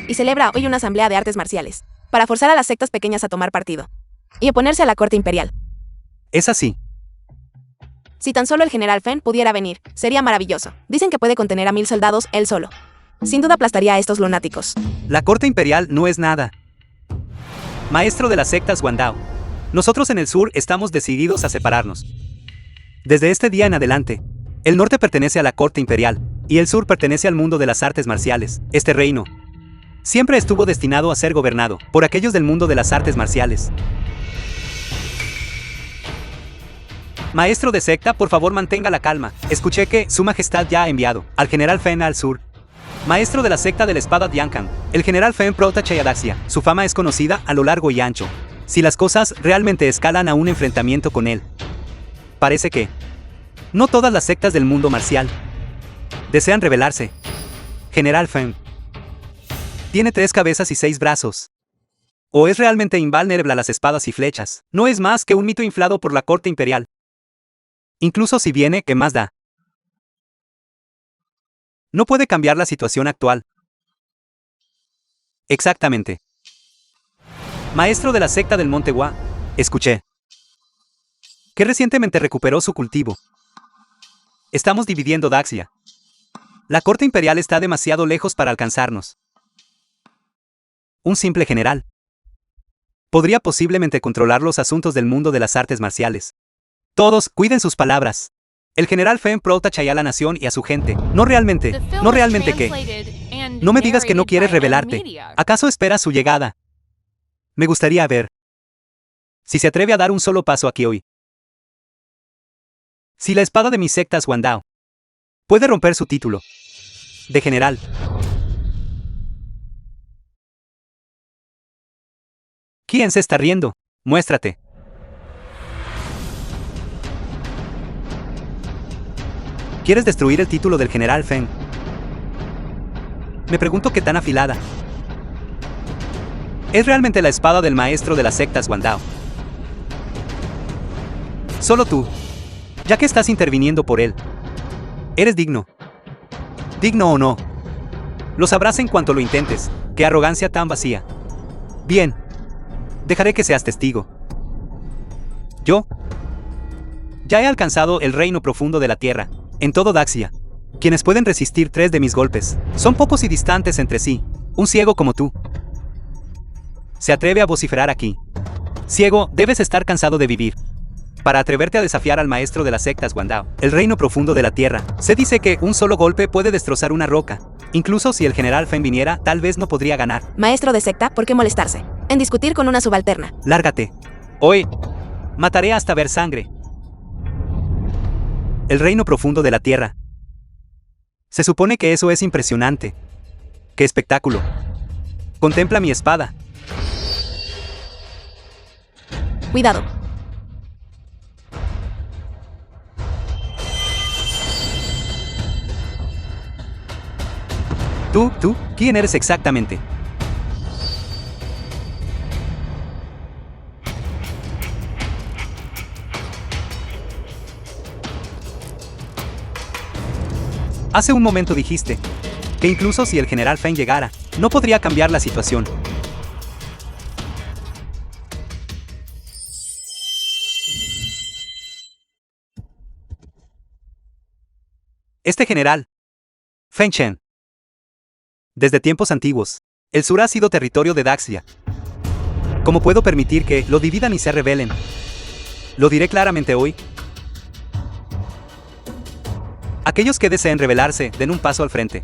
y celebra hoy una asamblea de artes marciales para forzar a las sectas pequeñas a tomar partido y oponerse a la corte imperial. Es así. Si tan solo el general Feng pudiera venir, sería maravilloso. Dicen que puede contener a 1000 soldados él solo. Sin duda aplastaría a estos lunáticos. La corte imperial no es nada. Maestro de las sectas Wandao. Nosotros en el sur estamos decididos a separarnos. Desde este día en adelante, el norte pertenece a la corte imperial, y el sur pertenece al mundo de las artes marciales. Este reino siempre estuvo destinado a ser gobernado por aquellos del mundo de las artes marciales. Maestro de secta, por favor mantenga la calma. Escuché que Su Majestad ya ha enviado al general Fen al sur. Maestro de la secta de la espada Diankan, el general Fen protege a Daxia. Su fama es conocida a lo largo y ancho. Si las cosas realmente escalan a un enfrentamiento con él, parece que no todas las sectas del mundo marcial desean rebelarse. General Fen tiene 3 cabezas y 6 brazos. ¿O es realmente invulnerable a las espadas y flechas? No es más que un mito inflado por la corte imperial. Incluso si viene, ¿qué más da? No puede cambiar la situación actual. Exactamente. Maestro de la secta del Monte Hua, escuché que recientemente recuperó su cultivo. Estamos dividiendo Daxia. La corte imperial está demasiado lejos para alcanzarnos. Un simple general podría posiblemente controlar los asuntos del mundo de las artes marciales. Todos, cuiden sus palabras. El general Fen protege a la nación y a su gente. No realmente que. No me digas que no quieres rebelarte. ¿Acaso esperas su llegada? Me gustaría ver si se atreve a dar un solo paso aquí hoy. Si la espada de mis sectas Wandao puede romper su título de general. ¿Quién se está riendo? Muéstrate. ¿Quieres destruir el título del general Fen? Me pregunto qué tan afilada es realmente la espada del maestro de las sectas Wandao. Solo tú, ya que estás interviniendo por él, eres digno. Digno o no, lo sabrás en cuanto lo intentes. Qué arrogancia tan vacía. Bien, dejaré que seas testigo. Yo ya he alcanzado el reino profundo de la tierra. En todo Daxia, quienes pueden resistir 3 de mis golpes son pocos y distantes entre sí. Un ciego como tú se atreve a vociferar aquí. Ciego, debes estar cansado de vivir para atreverte a desafiar al maestro de las sectas Wandao. El reino profundo de la tierra. Se dice que un solo golpe puede destrozar una roca. Incluso si el general Fen viniera, tal vez no podría ganar. Maestro de secta, ¿por qué molestarse en discutir con una subalterna? Lárgate. Hoy mataré hasta ver sangre. El reino profundo de la tierra. Se supone que eso es impresionante. ¡Qué espectáculo! Contempla mi espada. Cuidado. ¿Tú? ¿Quién eres exactamente? Hace un momento dijiste que incluso si el general Fen llegara, no podría cambiar la situación. Este general, Fen Chen, desde tiempos antiguos, el sur ha sido territorio de Daxia. ¿Cómo puedo permitir que lo dividan y se rebelen? Lo diré claramente hoy. Aquellos que deseen rebelarse, den un paso al frente.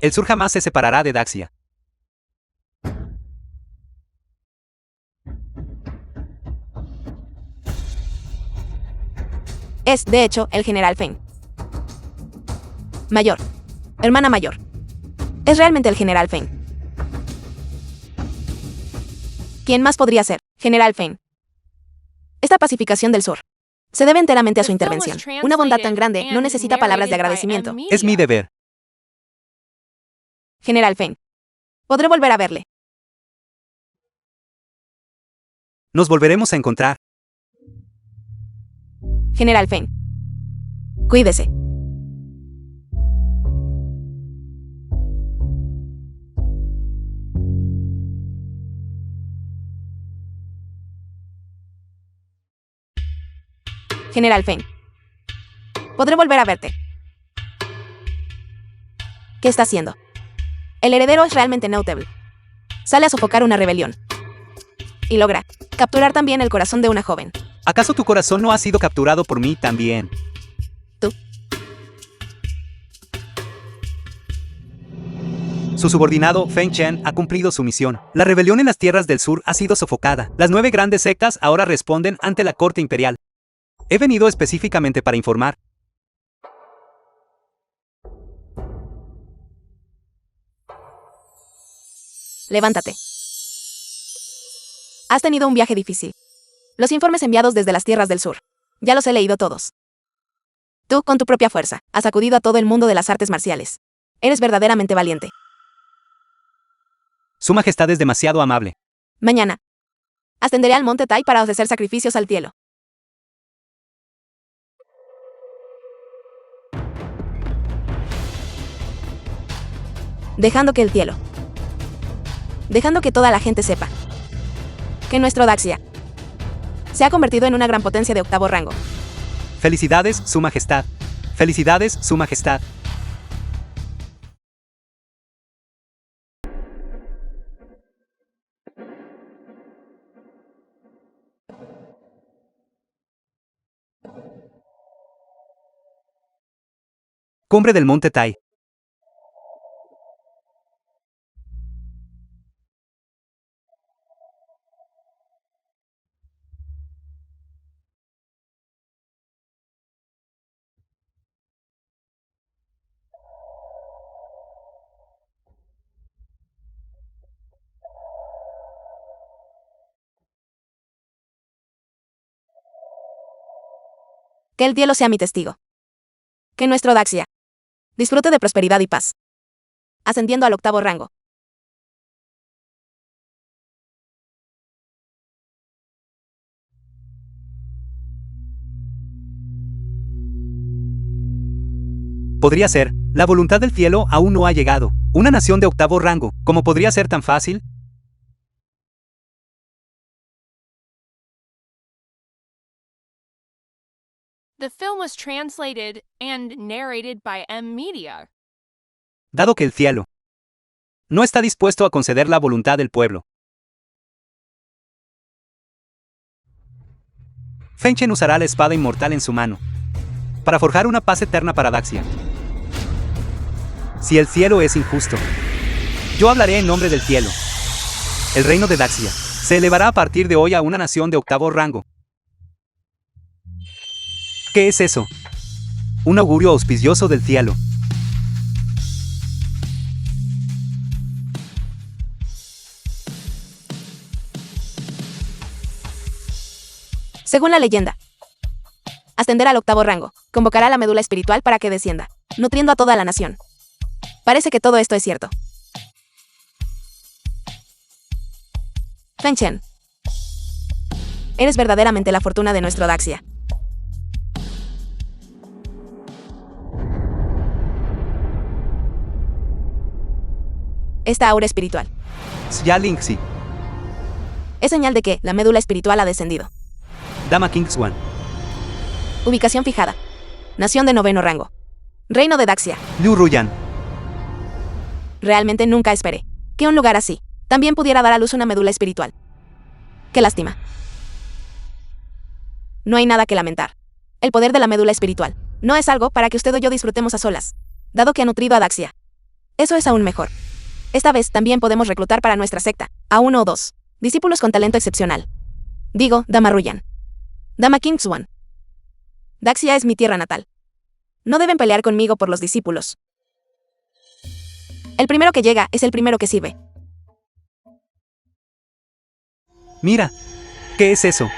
El sur jamás se separará de Daxia. Es, de hecho, el general Fen. Mayor. Hermana mayor. Es realmente el general Fen. ¿Quién más podría ser? General Fen. Esta pacificación del sur se debe enteramente a su intervención. Una bondad tan grande no necesita palabras de agradecimiento. Es mi deber. General Fen. Podré volver a verle. Nos volveremos a encontrar. General Fen. Cuídese. General Fen. Podré volver a verte. ¿Qué está haciendo? El heredero es realmente notable. Sale a sofocar una rebelión. Y logra capturar también el corazón de una joven. ¿Acaso tu corazón no ha sido capturado por mí también? ¿Tú? Su subordinado, Feng Chen, ha cumplido su misión. La rebelión en las tierras del sur ha sido sofocada. Las 9 grandes sectas ahora responden ante la corte imperial. He venido específicamente para informar. Levántate. Has tenido un viaje difícil. Los informes enviados desde las tierras del sur. Ya los he leído todos. Tú, con tu propia fuerza, has sacudido a todo el mundo de las artes marciales. Eres verdaderamente valiente. Su Majestad es demasiado amable. Mañana ascenderé al monte Tai para ofrecer sacrificios al cielo. Dejando que toda la gente sepa que nuestro Daxia se ha convertido en una gran potencia de 8º rango. Felicidades, Su Majestad. Felicidades, Su Majestad. Cumbre del Monte Tai. Que el cielo sea mi testigo. Que nuestro Daxia disfrute de prosperidad y paz. Ascendiendo al 8º rango. Podría ser. La voluntad del cielo aún no ha llegado. Una nación de 8º rango. ¿Cómo podría ser tan fácil? The film was translated and narrated by M-Media. Dado que el cielo no está dispuesto a conceder la voluntad del pueblo, Feng Chen usará la espada inmortal en su mano para forjar una paz eterna para Daxia. Si el cielo es injusto, yo hablaré en nombre del cielo. El reino de Daxia se elevará a partir de hoy a una nación de 8º rango. ¿Qué es eso? Un augurio auspicioso del cielo. Según la leyenda, ascender al 8º rango convocará a la médula espiritual para que descienda, nutriendo a toda la nación. Parece que todo esto es cierto. Feng Chen, eres verdaderamente la fortuna de nuestro Daxia. Esta aura espiritual Xia Lingxi, es señal de que la médula espiritual ha descendido. Dama Kingswan, Ubicación fijada. Nación de 9º rango. Reino de Daxia. Liu Ruyan. Realmente nunca esperé que un lugar así también pudiera dar a luz una médula espiritual. Qué lástima. No hay nada que lamentar. El poder de la médula espiritual no es algo para que usted o yo disfrutemos a solas, dado que ha nutrido a Daxia. Eso es aún mejor. Esta vez también podemos reclutar para nuestra secta a 1 o 2 discípulos con talento excepcional. Digo, Dama Ruyan. Dama Kingswan. Daxia es mi tierra natal. No deben pelear conmigo por los discípulos. El primero que llega es el primero que sirve. Mira, ¿qué es eso?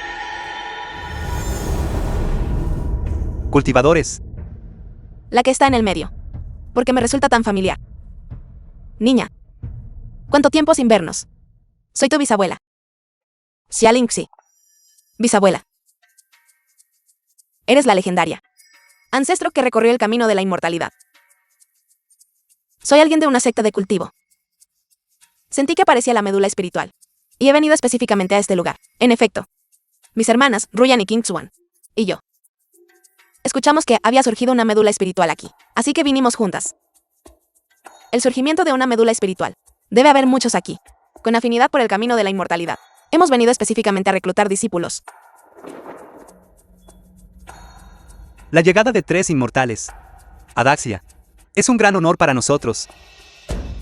Cultivadores. La que está en el medio. Porque me resulta tan familiar. Niña. ¿Cuánto tiempo sin vernos? Soy tu bisabuela. Xia Lingxi. Bisabuela. Eres la legendaria ancestro que recorrió el camino de la inmortalidad. Soy alguien de una secta de cultivo. Sentí que aparecía la médula espiritual. Y he venido específicamente a este lugar. En efecto. Mis hermanas, Ruyan y Kingswan. Y yo. Escuchamos que había surgido una médula espiritual aquí, así que vinimos juntas. El surgimiento de una médula espiritual. Debe haber muchos aquí, con afinidad por el camino de la inmortalidad. Hemos venido específicamente a reclutar discípulos. La llegada de 3 inmortales a Daxia es un gran honor para nosotros.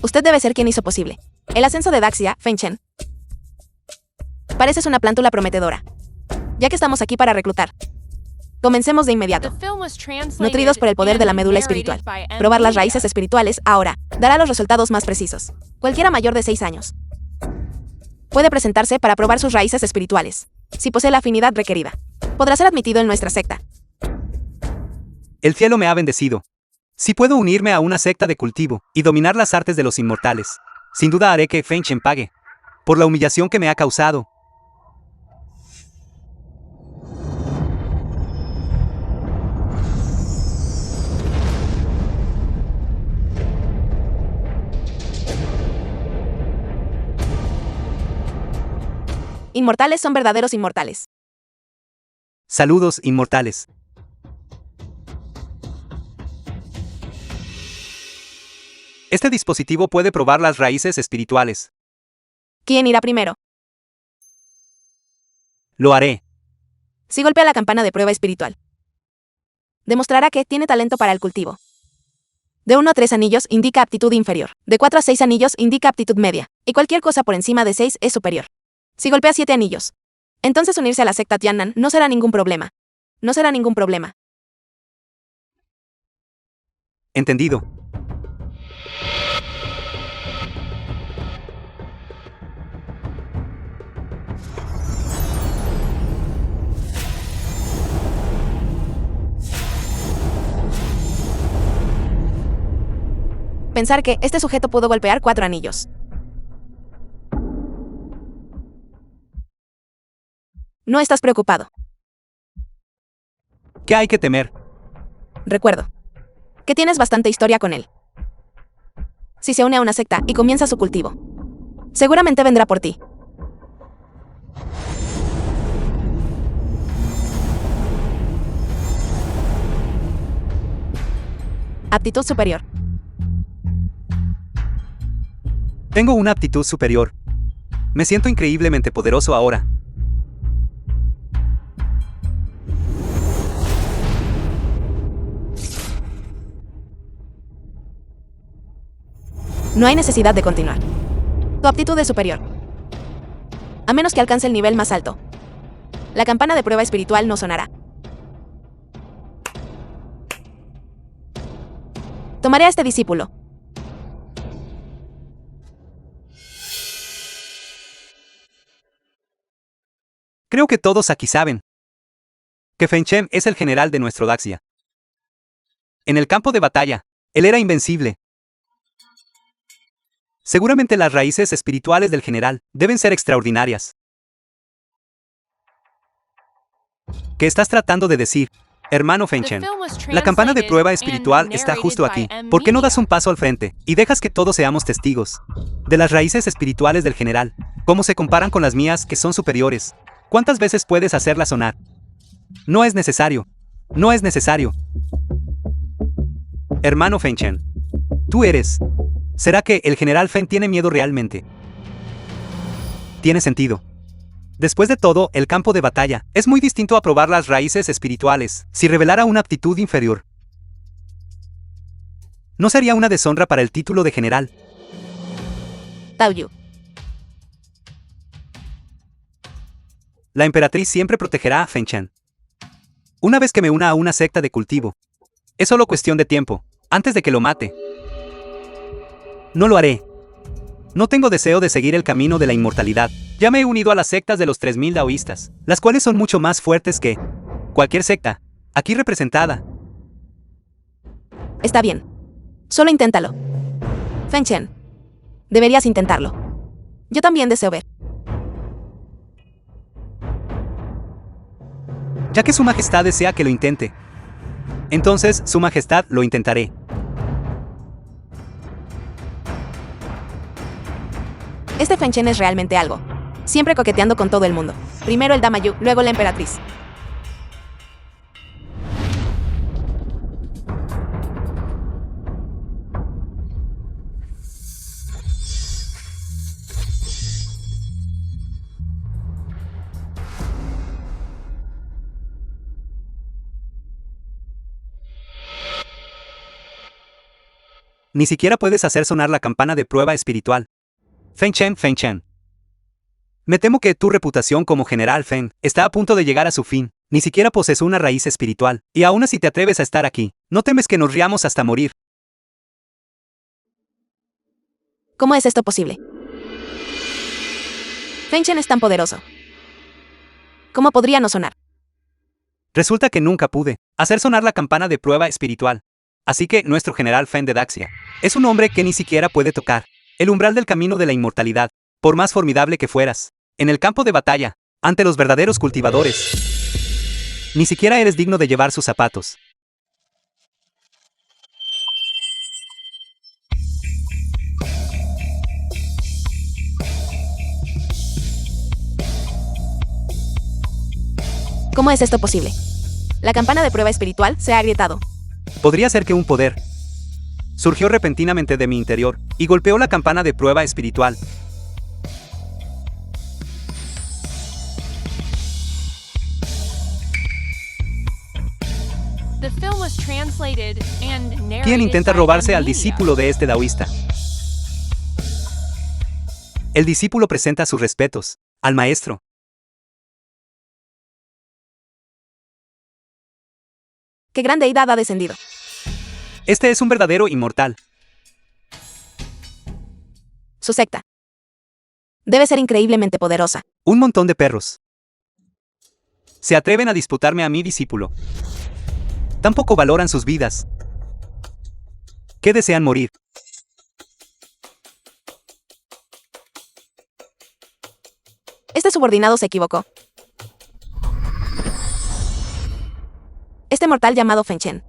Usted debe ser quien hizo posible el ascenso de Daxia, Feng Chen. Pareces una plántula prometedora. Ya que estamos aquí para reclutar, comencemos de inmediato. Nutridos por el poder de la médula espiritual. Probar las raíces espirituales ahora dará los resultados más precisos. Cualquiera mayor de 6 años puede presentarse para probar sus raíces espirituales. Si posee la afinidad requerida, podrá ser admitido en nuestra secta. El cielo me ha bendecido. Si puedo unirme a una secta de cultivo y dominar las artes de los inmortales, sin duda haré que Feng Chen pague por la humillación que me ha causado. Inmortales son verdaderos inmortales. Saludos, inmortales. Este dispositivo puede probar las raíces espirituales. ¿Quién irá primero? Lo haré. Si golpea la campana de prueba espiritual, demostrará que tiene talento para el cultivo. De 1 a 3 anillos indica aptitud inferior. De 4 a 6 anillos indica aptitud media. Y cualquier cosa por encima de 6 es superior. Si golpea 7 anillos, entonces unirse a la secta Tiannan no será ningún problema. No será ningún problema. Entendido. Pensar que este sujeto pudo golpear 4 anillos. No estás preocupado. ¿Qué hay que temer? Recuerdo que tienes bastante historia con él. Si se une a una secta y comienza su cultivo, seguramente vendrá por ti. Aptitud superior. Tengo una aptitud superior. Me siento increíblemente poderoso ahora. No hay necesidad de continuar. Tu aptitud es superior. A menos que alcance el nivel más alto. La campana de prueba espiritual no sonará. Tomaré a este discípulo. Creo que todos aquí saben que Feng Chen es el general de nuestro Daxia. En el campo de batalla, él era invencible. Seguramente las raíces espirituales del general deben ser extraordinarias. ¿Qué estás tratando de decir, hermano Feng Chen? La campana de prueba espiritual está justo aquí. ¿Por qué no das un paso al frente y dejas que todos seamos testigos de las raíces espirituales del general? ¿Cómo se comparan con las mías, que son superiores? ¿Cuántas veces puedes hacerla sonar? No es necesario. No es necesario. Hermano Feng Chen, tú eres. ¿Será que el general Feng tiene miedo realmente? Tiene sentido. Después de todo, el campo de batalla es muy distinto a probar las raíces espirituales. Si revelara una aptitud inferior, ¿no sería una deshonra para el título de general? Tao Yu. La emperatriz siempre protegerá a Feng Chen. Una vez que me una a una secta de cultivo, es solo cuestión de tiempo, antes de que lo mate. No lo haré. No tengo deseo de seguir el camino de la inmortalidad. Ya me he unido a las sectas de los 3000 daoístas, las cuales son mucho más fuertes que cualquier secta aquí representada. Está bien. Solo inténtalo. Feng Chen, deberías intentarlo. Yo también deseo ver. Ya que su majestad desea que lo intente, entonces su majestad lo intentaré. Este Feng Chen es realmente algo. Siempre coqueteando con todo el mundo. Primero el Dama Yu, luego la emperatriz. Ni siquiera puedes hacer sonar la campana de prueba espiritual. Feng Chen, Feng Chen. Me temo que tu reputación como General Feng está a punto de llegar a su fin. Ni siquiera posees una raíz espiritual, y aún así te atreves a estar aquí. ¿No temes que nos riamos hasta morir? ¿Cómo es esto posible? Feng Chen es tan poderoso. ¿Cómo podría no sonar? Resulta que nunca pude hacer sonar la campana de prueba espiritual. Así que nuestro General Feng de Daxia es un hombre que ni siquiera puede tocar el umbral del camino de la inmortalidad, por más formidable que fueras. En el campo de batalla, ante los verdaderos cultivadores, ni siquiera eres digno de llevar sus zapatos. ¿Cómo es esto posible? La campana de prueba espiritual se ha agrietado. Podría ser que un poder surgió repentinamente de mi interior y golpeó la campana de prueba espiritual. The film was translated and narrated ¿Quién intenta by robarse al M-Media. discípulo de este daoísta? El discípulo presenta sus respetos al maestro. ¿Qué gran deidad ha descendido? Este es un verdadero inmortal. Su secta. Debe ser increíblemente poderosa. Un montón de perros se atreven a disputarme a mi discípulo. Tampoco valoran sus vidas. ¿Qué desean morir? Este subordinado se equivocó. Este mortal llamado Feng Chen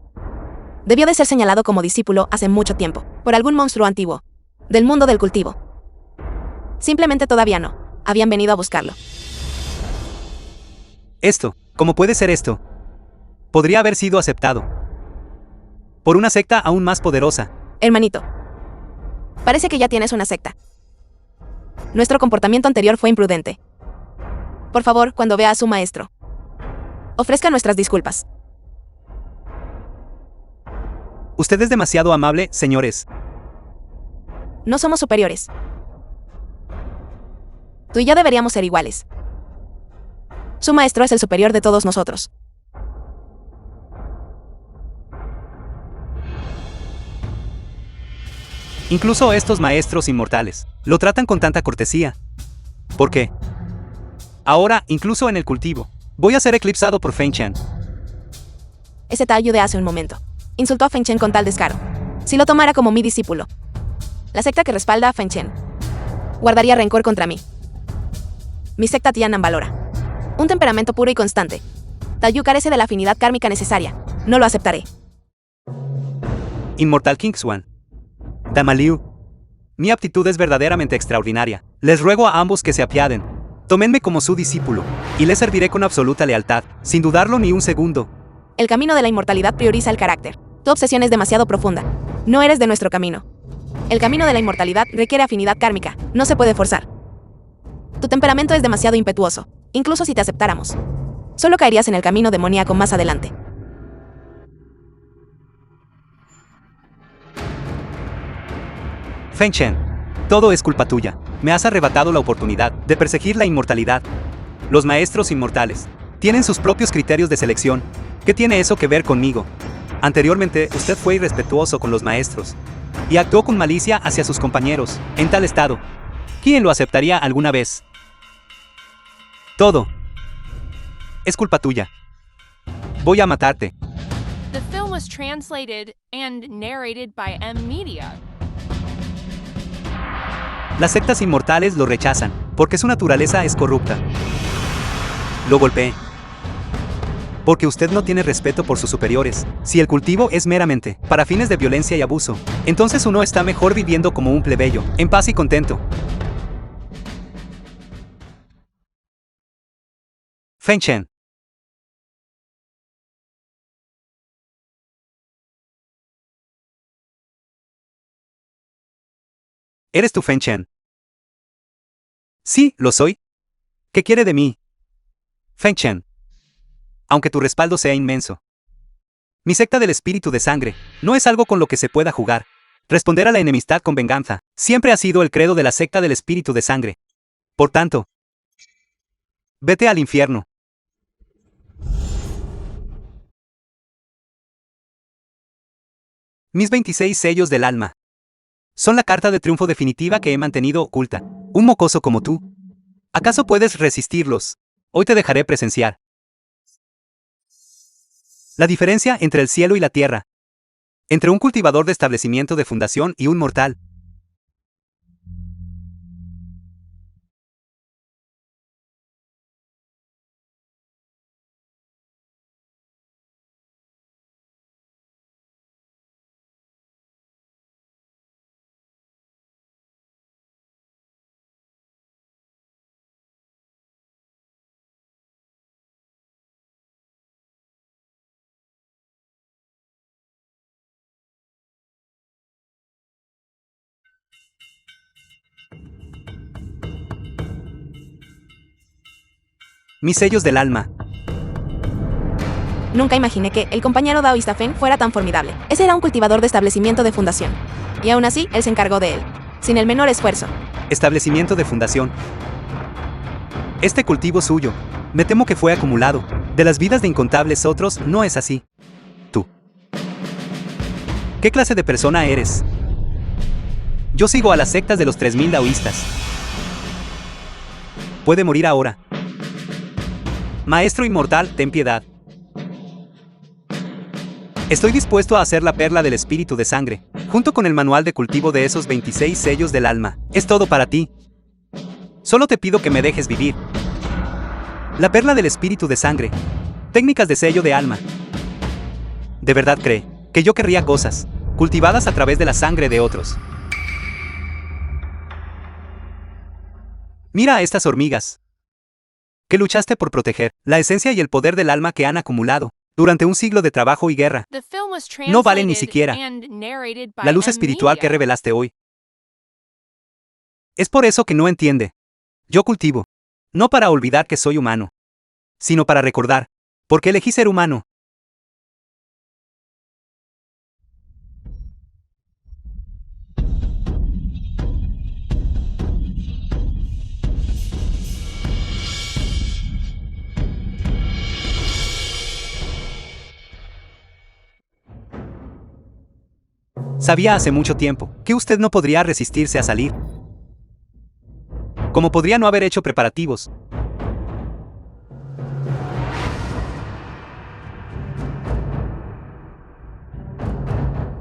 debió de ser señalado como discípulo hace mucho tiempo, por algún monstruo antiguo, del mundo del cultivo. Simplemente todavía no habían venido a buscarlo. Esto, ¿cómo puede ser esto? Podría haber sido aceptado por una secta aún más poderosa. Hermanito, parece que ya tienes una secta. Nuestro comportamiento anterior fue imprudente. Por favor, cuando vea a su maestro, ofrezca nuestras disculpas. Usted es demasiado amable, señores. No somos superiores. Tú y yo deberíamos ser iguales. Su maestro es el superior de todos nosotros. Incluso estos maestros inmortales lo tratan con tanta cortesía. ¿Por qué? Ahora, incluso en el cultivo, voy a ser eclipsado por Feng Chen. Ese Taoyu de hace un momento insultó a Feng Chen con tal descaro. Si lo tomara como mi discípulo, la secta que respalda a Feng Chen guardaría rencor contra mí. Mi secta Tianan valora un temperamento puro y constante. Taoyu carece de la afinidad kármica necesaria. No lo aceptaré. Inmortal Kingswan. Damaliu. Mi aptitud es verdaderamente extraordinaria. Les ruego a ambos que se apiaden. Tómenme como su discípulo, y les serviré con absoluta lealtad, sin dudarlo ni un segundo. El camino de la inmortalidad prioriza el carácter. Tu obsesión es demasiado profunda. No eres de nuestro camino. El camino de la inmortalidad requiere afinidad kármica. No se puede forzar. Tu temperamento es demasiado impetuoso. Incluso si te aceptáramos, solo caerías en el camino demoníaco más adelante. Feng Chen, todo es culpa tuya. Me has arrebatado la oportunidad de perseguir la inmortalidad. Los maestros inmortales tienen sus propios criterios de selección. ¿Qué tiene eso que ver conmigo? Anteriormente, usted fue irrespetuoso con los maestros y actuó con malicia hacia sus compañeros. En tal estado, ¿quién lo aceptaría alguna vez? Todo es culpa tuya. Voy a matarte. The film was translated and narrated by M-Media. Las sectas inmortales lo rechazan, porque su naturaleza es corrupta. Lo golpeé. Porque usted no tiene respeto por sus superiores. Si el cultivo es meramente para fines de violencia y abuso, entonces uno está mejor viviendo como un plebeyo, en paz y contento. Feng Chen. ¿Eres tú Feng Chen? Sí, lo soy. ¿Qué quiere de mí? Feng Chen. Aunque tu respaldo sea inmenso. Mi secta del espíritu de sangre no es algo con lo que se pueda jugar. Responder a la enemistad con venganza siempre ha sido el credo de la secta del espíritu de sangre. Por tanto, vete al infierno. Mis 26 sellos del alma son la carta de triunfo definitiva que he mantenido oculta. Un mocoso como tú. ¿Acaso puedes resistirlos? Hoy te dejaré presenciar la diferencia entre el cielo y la tierra, entre un cultivador de establecimiento de fundación y un mortal. Mis sellos del alma. Nunca imaginé que el compañero daoísta Feng fuera tan formidable. Ese era un cultivador de establecimiento de fundación. Y aún así, él se encargó de él, sin el menor esfuerzo. Establecimiento de fundación. Este cultivo suyo, me temo que fue acumulado de las vidas de incontables otros, ¿no es así? Tú. ¿Qué clase de persona eres? Yo sigo a las sectas de los 3000 daoístas. Puede morir ahora. Maestro inmortal, ten piedad. Estoy dispuesto a hacer la perla del espíritu de sangre, junto con el manual de cultivo de esos 26 sellos del alma. Es todo para ti. Solo te pido que me dejes vivir. La perla del espíritu de sangre. Técnicas de sello de alma. ¿De verdad cree que yo querría cosas cultivadas a través de la sangre de otros? Mira a estas hormigas que luchaste por proteger la esencia y el poder del alma que han acumulado durante un siglo de trabajo y guerra. The film was No valen ni translated siquiera and narrated by la luz M espiritual que Media. revelaste hoy. Es por eso que no entiende. Yo cultivo, no para olvidar que soy humano, sino para recordar, porque elegí ser humano. Sabía hace mucho tiempo que usted no podría resistirse a salir. Como podría no haber hecho preparativos.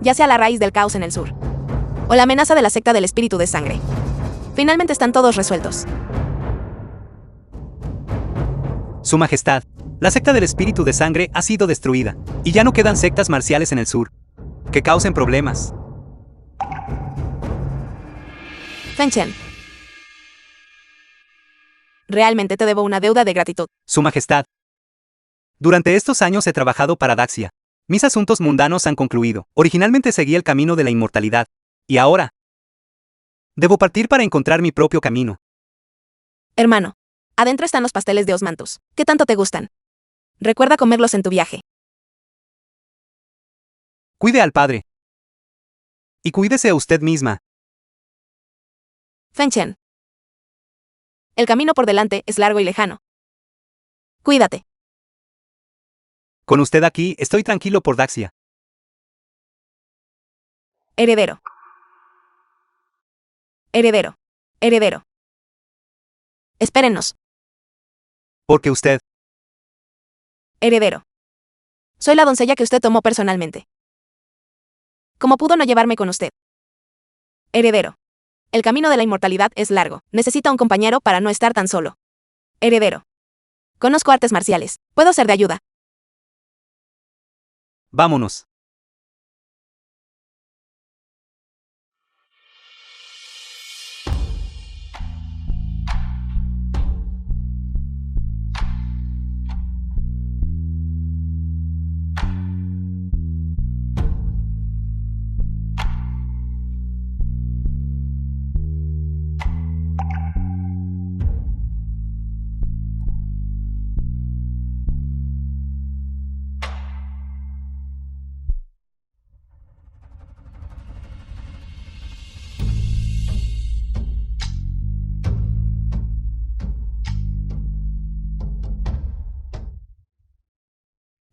Ya sea la raíz del caos en el sur, o la amenaza de la secta del espíritu de sangre. Finalmente están todos resueltos. Su Majestad, la secta del espíritu de sangre ha sido destruida, y ya no quedan sectas marciales en el sur que causen problemas. Feng Chen. Realmente te debo una deuda de gratitud. Su Majestad. Durante estos años he trabajado para Daxia. Mis asuntos mundanos han concluido. Originalmente seguí el camino de la inmortalidad. Y ahora debo partir para encontrar mi propio camino. Hermano, adentro están los pasteles de Osmanthus. ¿Qué tanto te gustan? Recuerda comerlos en tu viaje. Cuide al padre. Y cuídese a usted misma. Feng Chen. El camino por delante es largo y lejano. Cuídate. Con usted aquí, estoy tranquilo por Daxia. Heredero. Heredero. Heredero. Espérenos. Porque usted. Heredero. Soy la doncella que usted tomó personalmente. ¿Cómo pudo no llevarme con usted? Heredero. El camino de la inmortalidad es largo. Necesita un compañero para no estar tan solo. Heredero. Conozco artes marciales. Puedo ser de ayuda. Vámonos.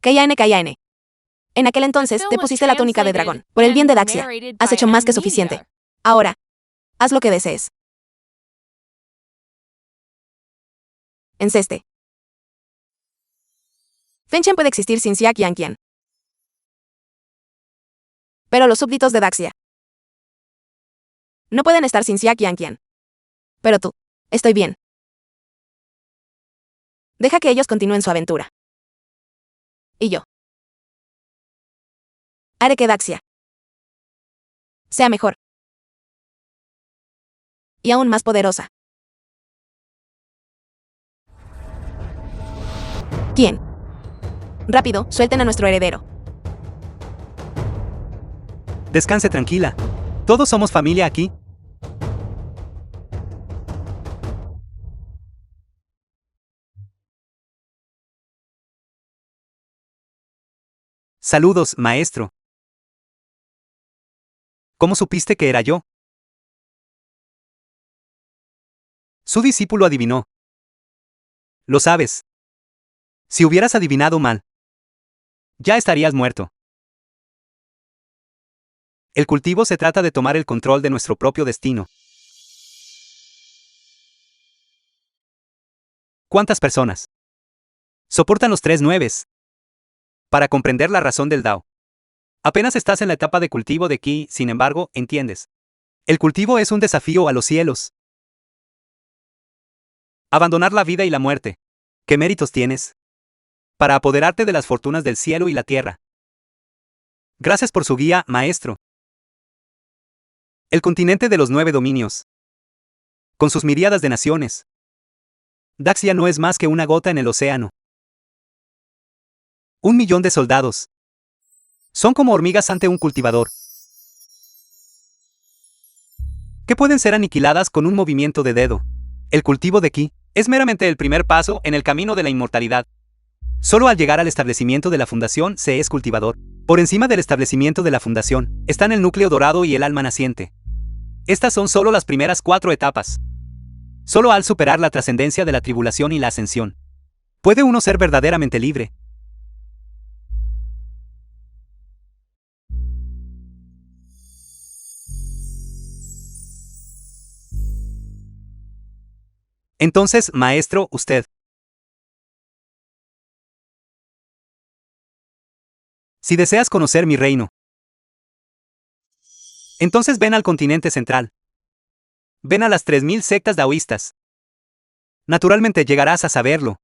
KN. En aquel entonces te pusiste la túnica de dragón, por el bien de Daxia. Has hecho más que suficiente. Ahora, haz lo que desees. Enceste. Fenchen puede existir sin Xiak Yanqian. Pero los súbditos de Daxia no pueden estar sin Xiak Yanqian. Pero tú, estoy bien. Deja que ellos continúen su aventura. Y yo haré que Daxia sea mejor. Y aún más poderosa. ¿Quién? Rápido, suelten a nuestro heredero. Descanse tranquila. Todos somos familia aquí. Saludos, maestro. ¿Cómo supiste que era yo? Su discípulo adivinó. Lo sabes. Si hubieras adivinado mal, ya estarías muerto. El cultivo se trata de tomar el control de nuestro propio destino. ¿Cuántas personas soportan los 3 nueves? Para comprender la razón del Dao. Apenas estás en la etapa de cultivo de Qi, sin embargo, entiendes. El cultivo es un desafío a los cielos. Abandonar la vida y la muerte. ¿Qué méritos tienes? Para apoderarte de las fortunas del cielo y la tierra. Gracias por su guía, maestro. El continente de los 9 dominios. Con sus miríadas de naciones. Daxia no es más que una gota en el océano. 1 millón de soldados. Son como hormigas ante un cultivador, que pueden ser aniquiladas con un movimiento de dedo. El cultivo de Qi es meramente el primer paso en el camino de la inmortalidad. Solo al llegar al establecimiento de la fundación se es cultivador. Por encima del establecimiento de la fundación están el núcleo dorado y el alma naciente. Estas son solo las primeras 4 etapas. Solo al superar la trascendencia de la tribulación y la ascensión, puede uno ser verdaderamente libre. Entonces, maestro, usted. Si deseas conocer mi reino, entonces ven al continente central. Ven a las 3000 sectas daoístas. Naturalmente llegarás a saberlo.